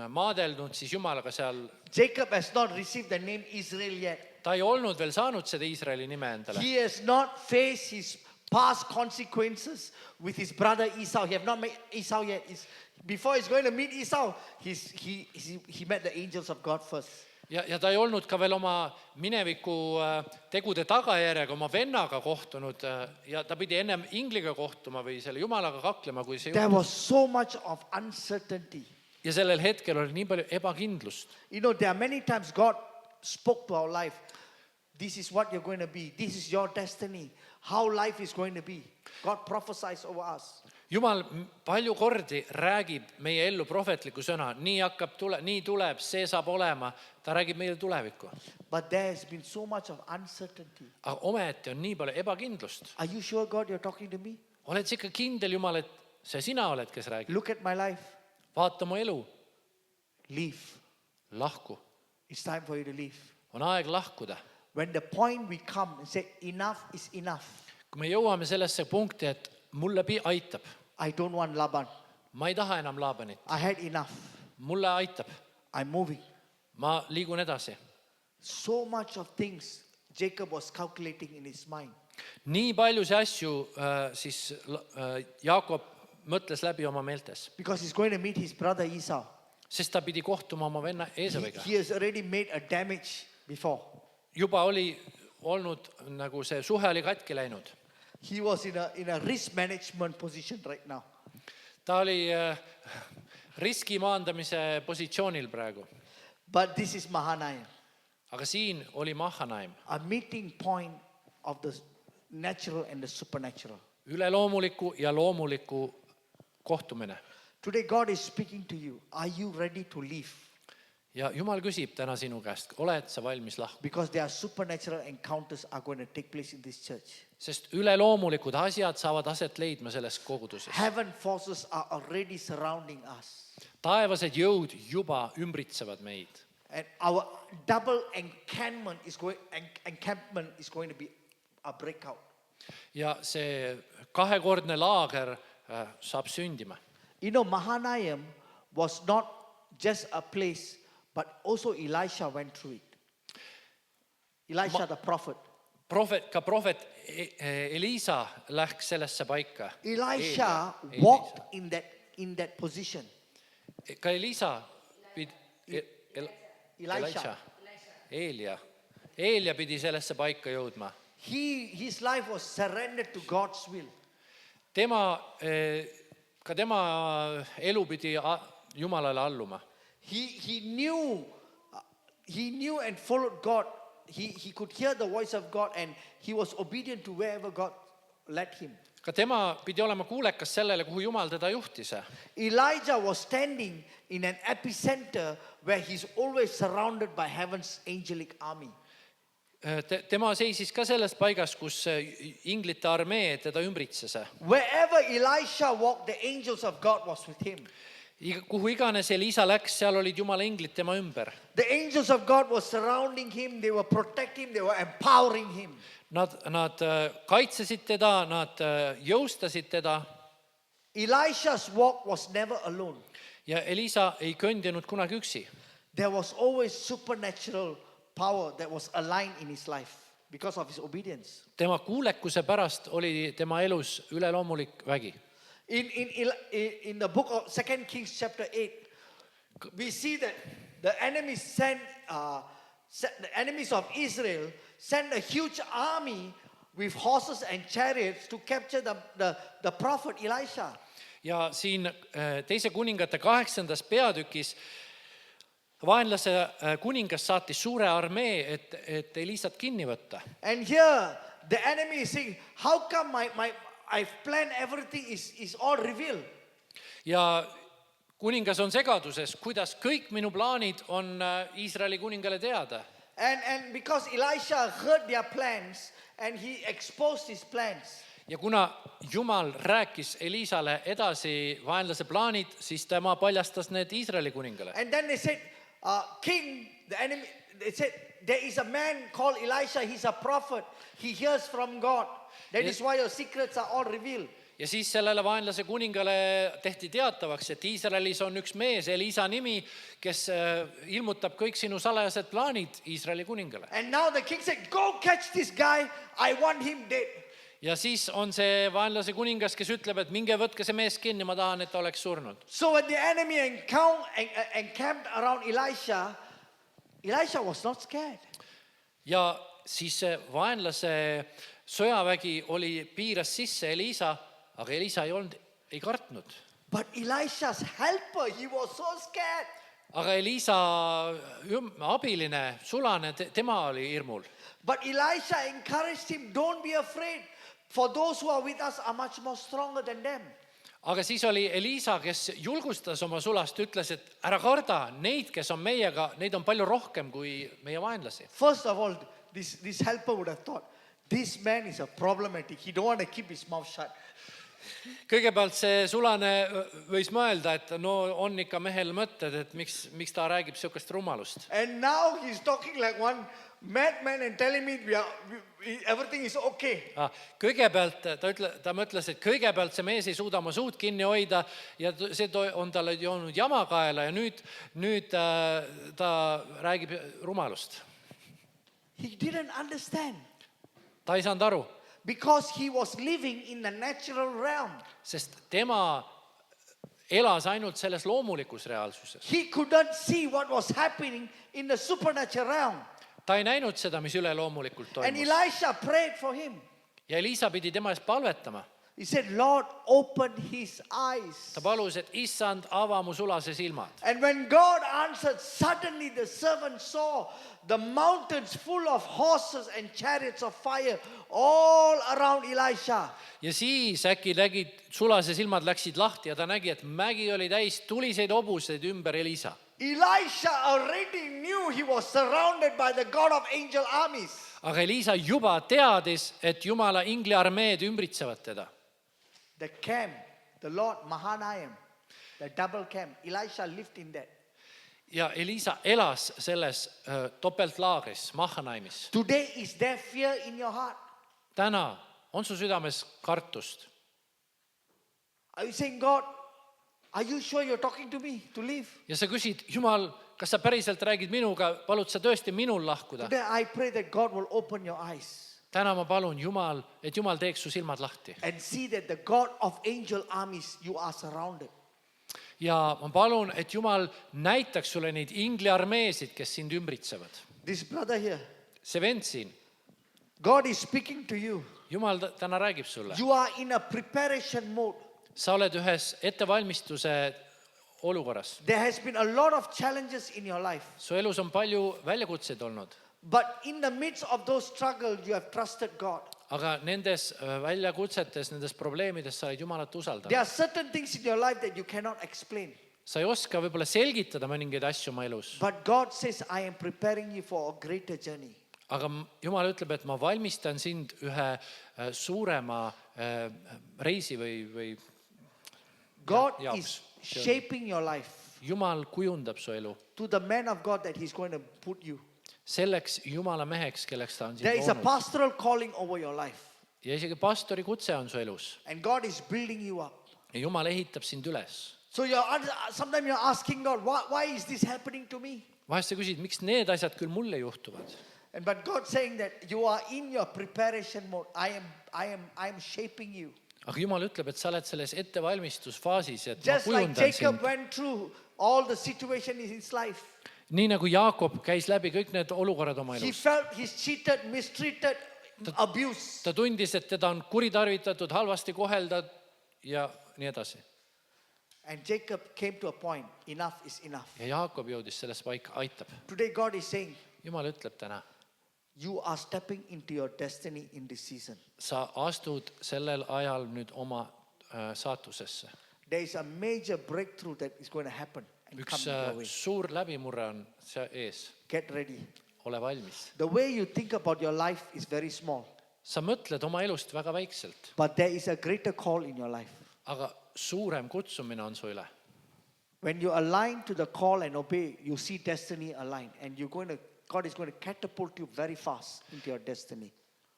maadelnud siis Jumalaga seal. Jacob has not received the name Israel yet. Ta ei olnud veel saanud seda Iisraeli nime endale. He has not faced his past consequences with his brother Esau. He have not met Esau yet. Before he's going to meet Esau, he met the angels of God first. Ja ta ei olnud ka veel oma mineviku tegude tagajärjega oma vennaga kohtunud ja ta pidi ennem ingliga kohtuma või selle Jumalaga kaklema, kui see There was so much of uncertainty. Ja sellel hetkel oli nii palju ebakindlust. You know, there are many times God spoke to our life. This is what you're going to be. This is your destiny. How life is going to be. God prophesies over us. Jumal palju kordi räägib meie ellu prohvetliku sõna. Nii tuleb, see saab olema. Ta räägib meile tulevikku. But there has been so much of uncertainty. Aga ometi on nii palju ebakindlust. Are you sure, God, you're talking to me? Oled sa ikka kindel, Jumal, et see sina oled, kes räägib? Look at my life. Vaata mu elu. Leave. Lahku. It's time for you to leave. On aeg lahkuda. When the point we come and say enough is enough. Kui me jõuame sellesse punkti, et mulle aitab. I don't want Laban. Ma ei taha enam Laabanit. I had enough. Mulle aitab. I'm moving. Ma liigun edasi. So much of things Jacob was calculating in his mind. nii paljusid asju siis Jaakob mõtles läbi oma meeltes, Because he's going to meet his brother Esau. sest ta pidi kohtuma oma venna Eesaviga. He has already made a damage before. Juba oli olnud nagu see suhe oli katki läinud. He was in a risk management position right now. Ta oli riski maandamise positsioonil praegu. But this is Mahanaim, Aga siin oli Mahanaim, a meeting point of the natural and the supernatural. üleloomuliku ja loomuliku kohtumine. Today God is speaking to you. Are you ready to leave? Ja Jumal küsib täna sinu käest, oled sa valmis lahkuma? Because there are supernatural encounters are going to take place in this church. Sest üleloomulikud asjad saavad aset leidma selles koguduses. Heaven forces are already surrounding us. Taevased jõud juba ümbritsevad meid. And our double encampment is going to be a breakout. Ja see kahekordne laager saab sündima. You know, Mahanaim was not just a place, but also Elisha went through it. Elisha the prophet. Ka prohvet Elisa läks sellesse paika. Elisha walked in that position. Ka Elisa Elisha. Eelia pidi sellesse paika jõudma. His life was surrendered to God's will. Ka tema elu pidi Jumalale alluma. He knew and followed God. He could hear the voice of God and he was obedient to wherever God led him. Ka tema pidi olema kuulekas sellele, kuhu Jumal teda juhtis. Elijah was standing in an epicenter where he's always surrounded by heaven's angelic army. Tema seisis ka selles paigas, kus inglite armee teda ümbritses. Wherever Elisha walked, the angels of God was with him. Kuhu iganes Elisa läks, seal olid Jumala inglid tema ümber. The angels of God were surrounding him, they were protecting him, they were empowering him. Nad kaitsesid teda, nad jõustasid teda. Elisha's walk was never alone. Ja Elisa ei kõndinud kunagi üksi. There was always supernatural power that was aligned in his life because of his obedience. Tema kuulekuse pärast oli tema elus üleloomulik vägi. In the book of 2 Kings chapter 8, we see that the enemies the enemies of Israel sent a huge army with horses and chariots to capture the prophet Elisha. Ja siin teise kuningate 8. peatükis vaenlase kuningas saatis suure armee, et Elisat kinni võtta. And here the enemy is saying, how come I've planned everything is all revealed? Ja kuningas on segaduses, kuidas kõik minu plaanid on Iisraeli kuningale teada. And because Elisha heard their plans and he exposed his plans. Ja kuna Jumal rääkis Elisale edasi vaenlase plaanid, siis tema paljastas need Iisraeli kuningale. And then they said, King, the enemy, they said, there is a man called Elisha, he's a prophet, he hears from God. That is why your secrets are all revealed. Ja siis sellele vaenlase kuningale tehti teatavaks, et Iisraelis on üks mees, Elisa nimi, kes ilmutab kõik sinu salajased plaanid Iisraeli kuningale. And now the king said, go catch this guy, I want him dead. Ja siis on see vaenlase kuningas, kes ütleb, et minge võtke see mees kinni, ma tahan, et ta oleks surnud. So when the enemy encamped around Elisha, Elisha was not scared. Ja siis see vaenlase sõjavägi piiras sisse Elisa, aga Elisa ei kartnud. But Elisha's helper, he was so scared. Aga Elisa abiline, sulane, tema oli hirmul. But Elisha encouraged him, don't be afraid. For those who are with us are much more stronger than them. Aga siis oli Elisa, kes julgustas oma sulast, ütles, et ära karda, neid, kes on meiega, neid on palju rohkem kui meie vaenlasi. First of all, this helper would have thought, this man is a problematic. He don't want to keep his mouth shut. Kõigepealt see sulane võis mõelda, et no on ikka mehel mõtted, et miks ta räägib sihukest rumalust. And now he's talking like one madman and telling me everything is okay. Kõigepealt ta mõtles, et kõigepealt see mees ei suuda oma suud kinni hoida ja see on talle joonud jamakaela ja nüüd ta räägib rumalust. He didn't understand ta ei saanud aru, because he was living in the natural realm. sest tema elas ainult selles loomulikus reaalsuses. He couldn't see what was happening in the supernatural realm. ta ei näinud seda, mis üleloomulikult And toimus. Elisha prayed for him. ja Elisa pidi tema eest palvetama. He said, Lord, open his eyes. ta palus, et issand, ava mu sulase silmad. And when God answered, suddenly the servant saw the mountains full of horses and chariots of fire all around Elisha. ja siis äkki nägid, sulase silmad läksid lahti ja ta nägi, et mägi oli täis tuliseid hobuseid ümber Elisa. Elisha already knew he was surrounded by the God of angel armies. aga Elisa juba teadis, et Jumala ingliarmeed ümbritsevad teda. The camp, the Lord Mahanaim, the double camp, Elisha lived in that. ja Elisa elas selles topeltlaagris, Mahanaimis. Today, is there fear in your heart? täna on su südames kartust. Are you saying, God, are you sure you're talking to me to leave? ja sa küsid, Jumal, kas sa päriselt räägid minuga, palud sa tõesti minul lahkuda? Today, I pray that God will open your eyes täna ma palun Jumal, et Jumal teeks su silmad lahti. and see that the God of angel armies, you are surrounded. ja ma palun, et Jumal näitaks sulle neid ingliarmeesid, kes sind ümbritsevad. This brother here, see vend siin, God is speaking to you. Jumal täna räägib sulle. You are in a preparation mode. sa oled ühes ettevalmistuse olukorras. There has been a lot of challenges in your life. su elus on palju väljakutseid olnud. But in the midst of those struggles, you have trusted God. aga nendes väljakutsetes, nendes probleemides sa oled Jumalat There usaldanud. are certain things in your life that you cannot explain. sa ei oska võib-olla selgitada mõningaid asju oma elus. But God says, I am preparing you for a greater journey. aga Jumal ütleb, et ma valmistan sind ühe suurema reisi või God jaoks. is shaping your life Jumal kujundab su elu to the man of God that he's going to put you. selleks Jumala meheks, kelleks ta on There sind is a loonud. pastoral calling over your life. ja isegi pastori kutse on su elus. And God is building you up. ja Jumal ehitab sind üles. So sometimes you're asking God, why is this happening to me? vahest sa küsid, miks need asjad küll mulle juhtuvad? But God saying that you are in your preparation mode. I am shaping you. aga Jumal ütleb, et sa oled selles ettevalmistusfaasis, et ma Just like kujundan Jacob sind. went through all the situation in his life. nii nagu Jaakob käis läbi kõik need olukorrad oma He elus. felt he's cheated, mistreated, abused. ta tundis, et teda on kuritarvitatud, halvasti koheldud ja nii edasi. And Jacob came to a point, enough is enough. ja Jaakob jõudis selles paika, aitab. Today God is saying, Jumal ütleb täna, you are stepping into your destiny in this season. sa astud sellel ajal nüüd oma saatusesse. There is a major breakthrough that is going to happen and come üks your way. suur läbimurre on see ees. Get ready. ole valmis. The way you think about your life is very small, sa mõtled oma elust väga väikselt, but there is a greater call in your life. aga suurem kutsumine on su üle. When you align to the call and obey, you see destiny align, and God is going to catapult you very fast into your destiny.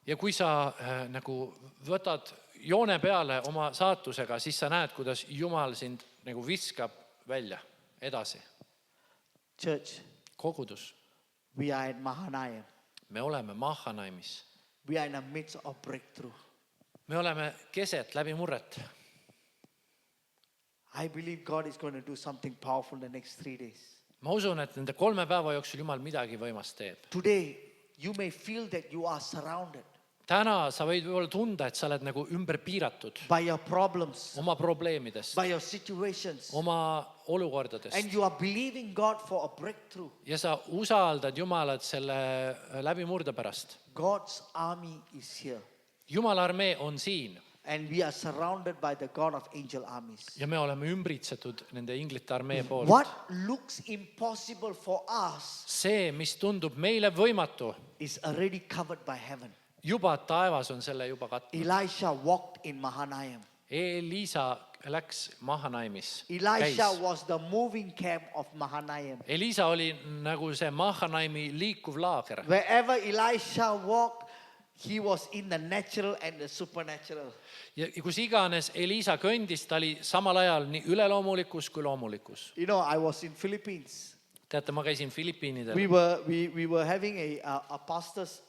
ja kui sa nagu võtad joone peale oma saatusega, siis sa näed, kuidas Jumal sind nagu viskab välja edasi. Church, kogudus, we are at Mahanaim. me oleme Mahanaimis. We are in the midst of breakthrough. me oleme keset läbimurret. I believe God is going to do something powerful in the next 3 days. ma usun, et nende 3 päeva jooksul Jumal midagi võimast teeb. Today, you may feel that you are surrounded täna sa võid võib-olla tunda, et sa oled nagu ümber piiratud by your problems, oma probleemidest, by your situations, oma olukordadest. and you are believing God for a breakthrough. ja sa usaldad Jumalat selle läbimurde pärast. God's army is here, Jumala armee on siin and we are surrounded by the God of angel armies. ja me oleme ümbritsetud nende inglite armee poolt. What looks impossible for us see, mis tundub meile võimatu, is already covered by heaven. juba taevas on selle juba katnud. Elisha walked in Mahanaim. Elisa läks Mahanaimis. Elisha was the moving camp of Mahanaim. Elisa oli nagu see Mahanaimi liikuv laager. Wherever Elisha walked, he was in the natural and the supernatural. ja kus iganes Elisa kõndis, ta oli samal ajal nii üleloomulikus kui loomulikus. You know, I was in Philippines. teate, ma käisin Filipiinidel We were having a pastors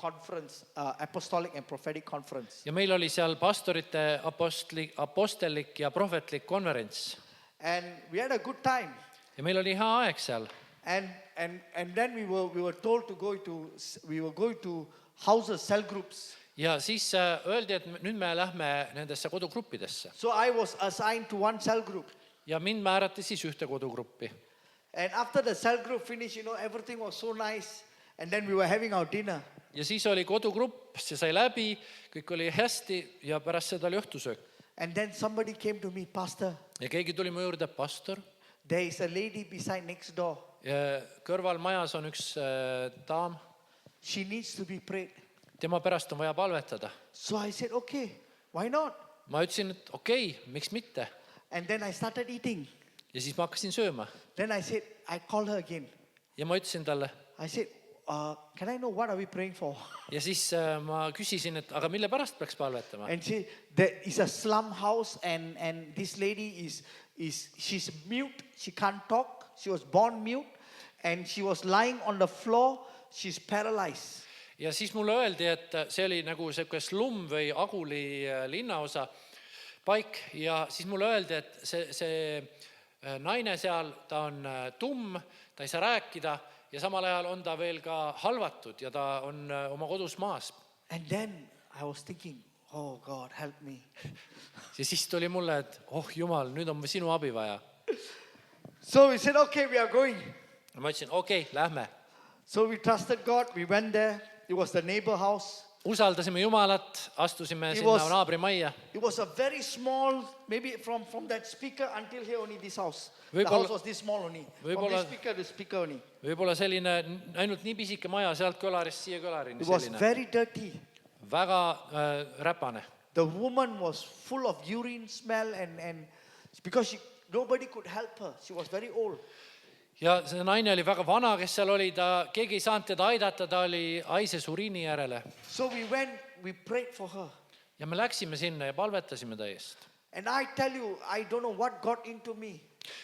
conference, apostolic and prophetic conference. ja meil oli seal pastorite apostellik ja prohvetlik konverents And we had a good time. ja meil oli hea aeg seal. And then we were told to we were going to houses, cell groups. Ja siis öeldi, et nüüd me lähme nendesse kodugruppidesse So I was assigned to one cell group. ja mind määrati siis ühte kodugruppi. And after the cell group finished, everything was so nice. And then we were having our dinner. Ja siis oli kodugrupp, see sai läbi, kõik oli hästi ja pärast seda oli õhtusöök. And then somebody came to me, Pastor, Ja keegi tuli mu juurde, pastor, there is a lady beside next door. kõrval majas on üks daam, She needs to be prayed. tema pärast on vaja palvetada. So I said, okay, why not? Ma ütlesin, et okei, miks mitte. And then I started eating. Ja siis ma hakkasin sööma Then I said, I called her again. ja ma ütlesin talle I said, can I know what are we praying for? ja siis ma küsisin, et aga mille pärast peaks palvetama. And there is a slum house and this lady she's mute. She can't talk. She was born mute and she was lying on the floor. She's paralyzed. Ja siis mulle öeldi, et see oli nagu selline slumm või Aguli linnaosa paik ja siis mulle öeldi, et see naine seal, ta on tumm, ta ei saa rääkida ja samal ajal on ta veel ka halvatud ja ta on oma kodus maas. And then I was thinking, oh God, help me. Ja siis tuli mulle, et Jumal, nüüd on sinu abi vaja. So we said, okay, we are going. Ma ütlesin, okei, lähme. So we trusted God. We went there. It was the neighbor house. Usaldasime Jumalat, astusime It sinna was- naabrimajja. It was a very small, maybe from that speaker until here only this house. The Võib-olla- house was this small only. From Võib-olla- this speaker to speaker only. Võib-olla selline ainult nii pisike maja sealt kõlarist siia kõlarini. It was Selline. very dirty. Väga räpane. The woman was full of urine smell and because nobody could help her. She was very old. Ja see naine oli väga vana, kes seal oli, keegi ei saanud teda aidata, ta oli aises uriini järele. So we went, we prayed for her. Ja me läksime sinna ja palvetasime ta eest. And I tell you, I don't know what got into me.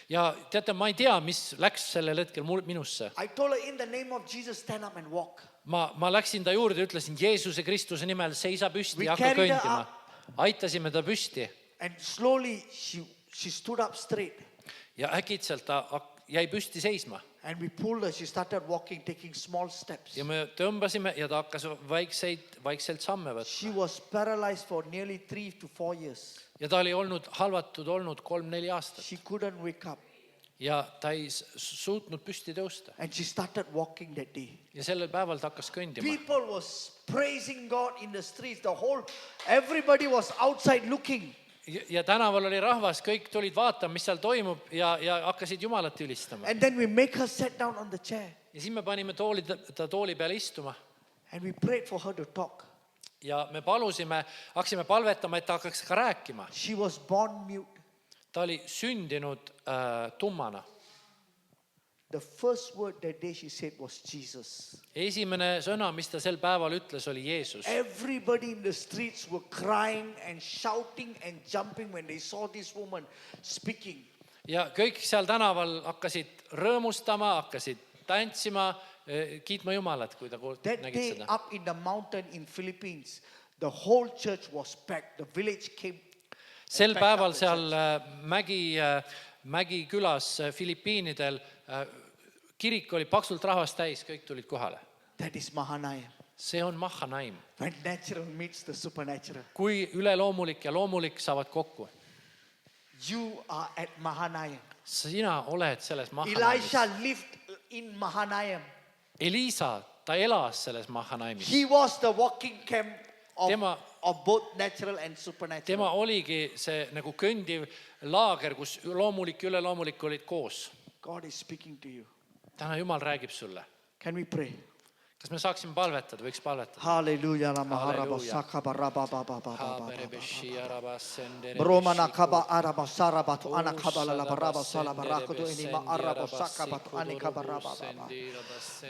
Ja teate, ma ei tea, mis läks sellel hetkel minusse. I told her, in the name of Jesus, stand up and walk. Ma läksin ta juurde ja ütlesin, Jeesuse Kristuse nimel seisa püsti We ja hakka carried her kõndima. Aitasime ta püsti And slowly she stood up straight. ja äkitselt ta jäi püsti seisma. And we pulled her. She started walking, taking small steps. Ja me tõmbasime ja ta hakkas vaikselt samme võtma. She was paralyzed for nearly 3 to 4 years. Ja ta oli halvatud 3-4 aastat. She couldn't wake up. Ja ta ei suutnud püsti tõusta. And she started walking that day. Ja sellel päeval ta hakkas kõndima. People was praising God in the streets. Everybody was outside looking. Ja tänaval oli rahvas, kõik tulid vaatama, mis seal toimub ja hakkasid Jumalat ülistama. And then we make her sit down on the chair. Ja siis me panime ta tooli peale istuma And we prayed for her to talk. ja me hakkasime palvetama, et ta hakkaks ka rääkima. She was born mute. Ta oli sündinud tummana. The first word that day she said was Jesus. Esimene sõna, mis ta sel päeval ütles, oli Jeesus. Everybody in the streets were crying and shouting and jumping when they saw this woman speaking. Ja kõik seal tänaval hakkasid rõõmustama, hakkasid tantsima, kiitma Jumalat, kui ta That nägid day seda. up in the mountain in Philippines, the whole church was packed. The village came. Sel packed päeval up the seal church. Mägikülas Filipiinidel kirik oli paksult rahvast täis, kõik tulid kohale. That is Mahanaim. See on Mahanaim. When natural meets the supernatural. Kui üleloomulik ja loomulik saavad kokku. You are at Mahanaim. Sina oled selles Mahanaimis. Elisha lived in Mahanaim. Elisa, ta elas selles Mahanaimis. He was the walking camp Tema- of both natural and supernatural. Tema oligi see nagu kõndiv laager, kus loomulik ja üleloomulik olid koos. God is speaking to you. Täna Jumal räägib sulle. Can we pray? kas me saaksime palvetada, võiks palvetada? Hallelujah. Lama harabo Hallelujah. sakaba raba ba ba ba ba ba. Haberebeshi arabasendere Romana beshi kaba araba sarabatu anakaba la baraba salabarakudu enima arabo sakabatu anikaba raba ba.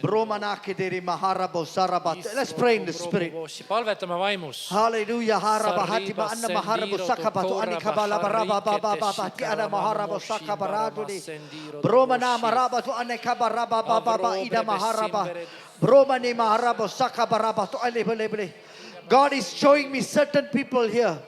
Romana kederi maharabo sarabat. Let's pray in the spirit. Palvetame vaimus. Hallelujah. Haraba hatima anna maharabo sakabatu anikaba la baraba ba ba ba ba. Tiada maharabo sakabaradu di. Romana marabatu anikaba raba ba ba ba ida maharaba. Romani maharabo sakabaraba to alebelebele. God is showing me certain people here.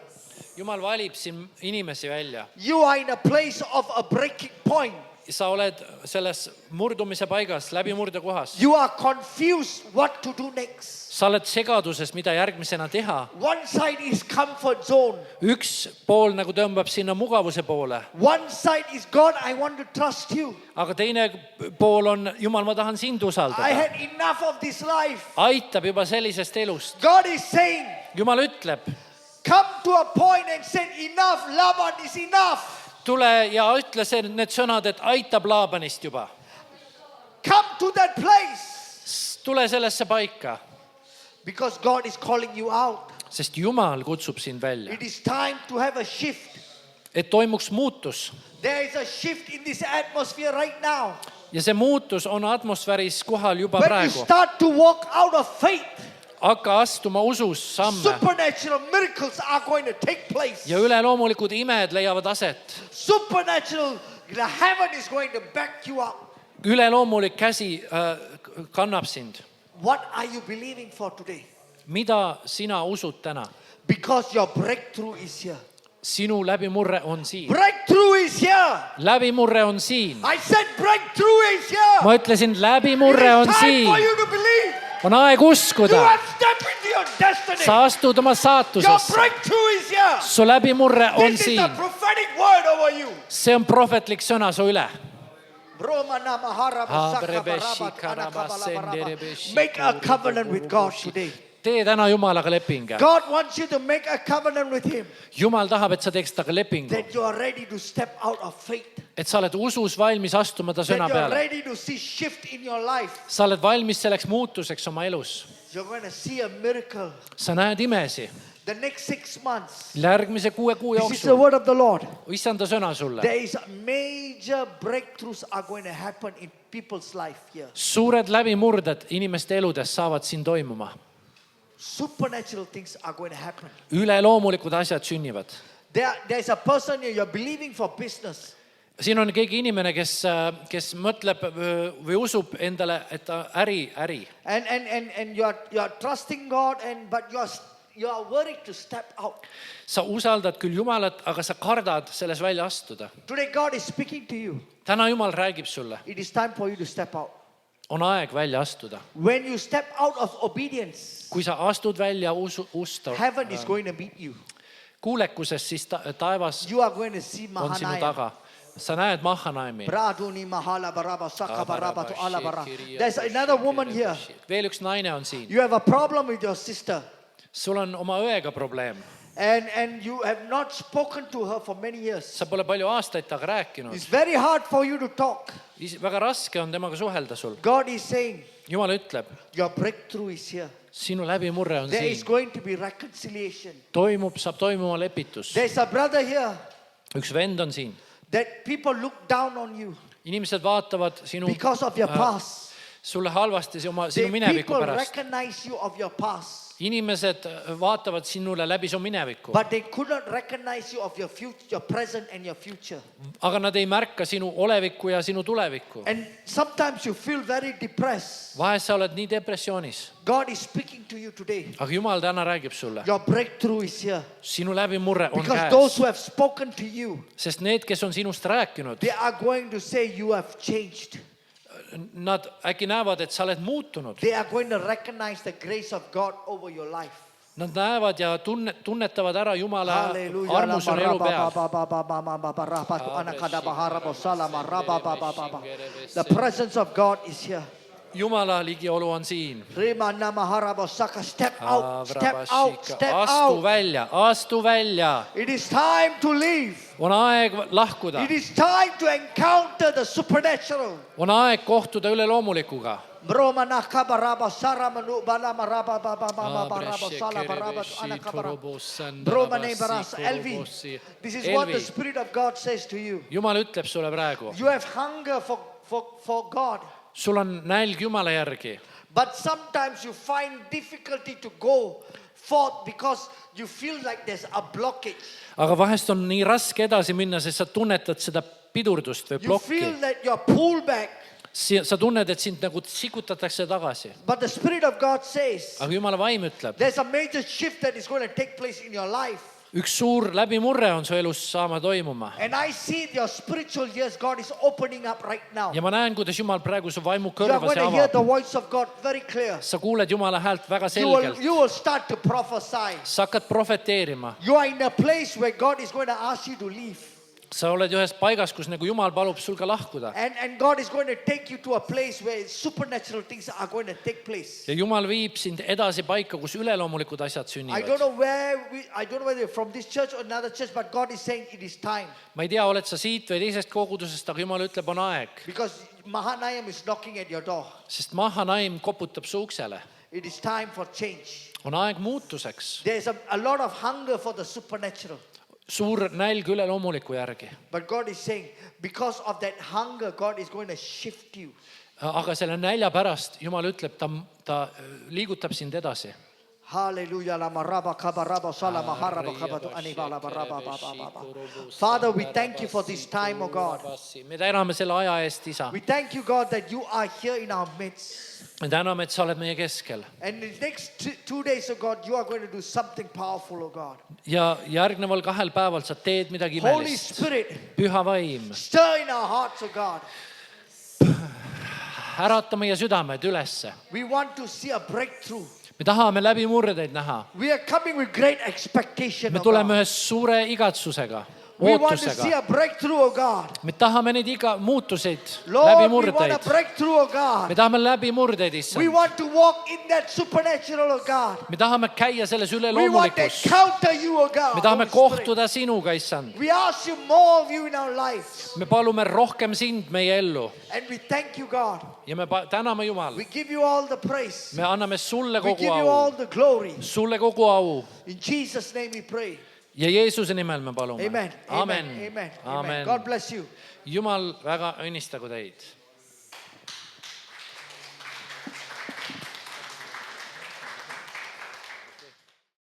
Jumal valib siin inimesi välja. You are in a place of a breaking point. Sa oled selles murdumise paigas, läbimurde kohas. You are confused what to do next. Sa oled segaduses, mida järgmisena teha. One side is comfort zone. Üks pool nagu tõmbab sinna mugavuse poole. One side is God, I want to trust you. Aga teine pool on, Jumal, ma tahan sind I usaldada. had enough of this life. Aitab juba sellisest elust. God is saying, Jumal ütleb, come to a point and say, enough, Laban is enough. tule ja ütle need sõnad, et aitab Laabanist juba. Come to that place. Tule sellesse paika, Because God is calling you out. sest Jumal kutsub sind välja. It is time to have a shift. Et toimuks muutus. There is a shift in this atmosphere right now. Ja see muutus on atmosfääris kohal juba When you praegu. start to walk out of faith, Hakka astuma usus samme supernatural miracles are going to take place. ja üleloomulikud imed leiavad aset. Supernatural, the heaven is going to back you up. Üleloomulik käsi kannab sind. What are you believing for today? Mida sina usud täna? Because your breakthrough is here. Sinu läbimurre on siin. Breakthrough is here. Läbimurre on siin. I said breakthrough is here. Ma ütlesin, It läbimurre on is time for siin. you to believe. On aeg You uskuda. have stepped into your destiny. Sa astud oma Your saatusesse. breakthrough is here. Su läbimurre on This is the siin. prophetic word over you. See on prohvetlik sõna su üle. Make a covenant with God today. Tee täna Jumalaga lepinge. God wants you to make a covenant with Him Jumal tahab, et sa teeksid taga lepingu. that you are ready to step out of faith. Et sa oled usus valmis astuma ta sõna That you are peale. ready to see shift in your life. Sa oled valmis selleks muutuseks oma elus. You're going to see a miracle. Sa näed imesi. The next 6 months. Järgmise 6 kuu This is the jooksul. word of the Lord. Issanda sõna sulle. There is major breakthroughs are going to happen in people's life here. Suured läbimurded inimeste eludes saavad siin toimuma. Supernatural things are going to happen. Üleloomulikud asjad sünnivad. There's a person here, you're believing for business. Siin on keegi inimene, kes mõtleb või usub endale, et äri. And you're trusting God, but you are worried to step out. Sa usaldad küll Jumalat, aga sa kardad selles välja astuda. Today God is speaking to you. Täna Jumal räägib sulle. It is time for you to step out. On aeg välja astuda. When you step out of obedience, Kui sa astud välja usta heaven is going to meet you. kuulekuses, siis taevas You are going to see on sinu Mahanaim. taga. Sa näed Mahanaimi. Braduni mahala baraba sakabaraba to alabara. There's another woman here. Veel üks naine on siin. You have a problem with your sister. Sul on oma õega probleem. And you have not spoken to her for many years. Sa pole palju aastaid taga rääkinud. It's very hard for you to talk. Väga raske on temaga suhelda sul. God is saying, Jumal ütleb, your breakthrough is here. sinu läbimurre on There is siin. going to be reconciliation. Saab toimuma lepitus. There's a brother here Üks vend on siin. that people look down on you Inimesed vaatavad sinu, because of your past. sulle halvasti sinu The mineviku people pärast. recognize you of your past, Inimesed vaatavad sinule läbi su mineviku. but they could not recognize you of your future, your present and your future. Aga nad ei märka sinu olevikku ja sinu tulevikku. And sometimes you feel very depressed. Vahest sa oled nii depressioonis. God is speaking to you today. Aga Jumal täna räägib sulle. Your breakthrough is here. Sinu läbimurre on Because those käes. who have spoken to you, Sest need, kes on sinust rääkinud, they are going to say you have changed. nad äkki näevad, et sa oled muutunud. They are going to recognize the grace of God over your life. Nad näevad ja tunnetavad ära Jumala Hallelujah. armu sul elu peal. The presence of God is here. Jumala ligiolu on siin. Step out, step out, step Astu out. välja, astu välja. It is time to leave. On aeg lahkuda. It is time to encounter the supernatural. On aeg kohtuda üleloomulikuga. Bromana kabaraba saramanu balama raba baba baba baraba salabaraba anakabara. Bromane baras Elvi. This is what the Elvi, Spirit of God says to you. Jumal ütleb sulle praegu, You have hunger for God. sul on nälg Jumala järgi, But sometimes you find difficulty to go forth because you feel like there's a blockage. aga vahest on nii raske edasi minna, sest sa tunnetad seda pidurdust või You plokki. feel that you're pulled back. Sa tunned, et sind nagu sikutatakse tagasi. But the Spirit of God says Aga Jumala vaim ütleb, there's a major shift that is going to take place in your life. üks suur läbimurre on su elus saama toimuma. And I see your spiritual ears, God is opening up right now. Ja ma näen, kuidas Jumal praegu su vaimu You are kõrvas going ja to hear avab. the voice of God very clear. Sa kuuled Jumala häält väga selgelt. You will start to prophesy. Sa hakkad profeteerima. You are in a place where God is going to ask you to leave. Sa oled ühes paigas, kus nagu Jumal palub sul ka lahkuda. And God is going to take you to a place where supernatural things are going to take place. Ja Jumal viib sind edasi paika, kus üleloomulikud asjad I don't sünnivad. know I don't know whether you're from this church or another church, but God is saying it is time. Ma ei tea, oled sa siit või teisest kogudusest, aga Jumal ütleb, on aeg. Because Mahanaim is knocking at your door. Sest Mahanaim koputab su uksele. It is time for change. On aeg muutuseks. There's a lot of hunger for the supernatural. Suur nälg üleloomuliku järgi. But God is saying, because of that hunger, God is going to shift you. Aga selle nälja pärast Jumal ütleb, ta liigutab sind edasi. Hallelujah. Father, we thank you for this time, oh God. Me täname selle aja eest, Isa. We thank you, God, that you are here in our midst. Me täname, et sa oled meie keskel. And in the next 2 days, oh God, you are going to do something powerful, oh God. Ja järgneval 2 päeval sa teed midagi Holy imelist. Spirit, Püha vaim, stir in our hearts, oh God. ärata meie südamed ülesse. We want to see a breakthrough. Me tahame läbimurreid näha. We are coming with great expectation, Me oh tuleme God. ühes suure igatsusega, We want to see ootusega. a breakthrough, oh God. Me tahame neid muutuseid, Lord, we want a läbimurdeid. breakthrough, oh God. Me tahame läbimurdeid, We Issand. want to walk in that supernatural, oh God. Me tahame käia selles We want to üleloomulikus. encounter you, oh God. Me tahame Holy Spirit. kohtuda sinuga, Issand. We ask you more of you in our lives. Me palume rohkem sind meie ellu. And we thank you, God. Ja me täname Jumal. We give you all the praise. Me anname sulle We kogu give you all au. the glory. Sulle kogu au. In Jesus' name we pray. Ja Jeesuse nimel me palume. Amen. Amen. Amen. Amen. Amen. God bless you. Jumal väga õnnistagu teid.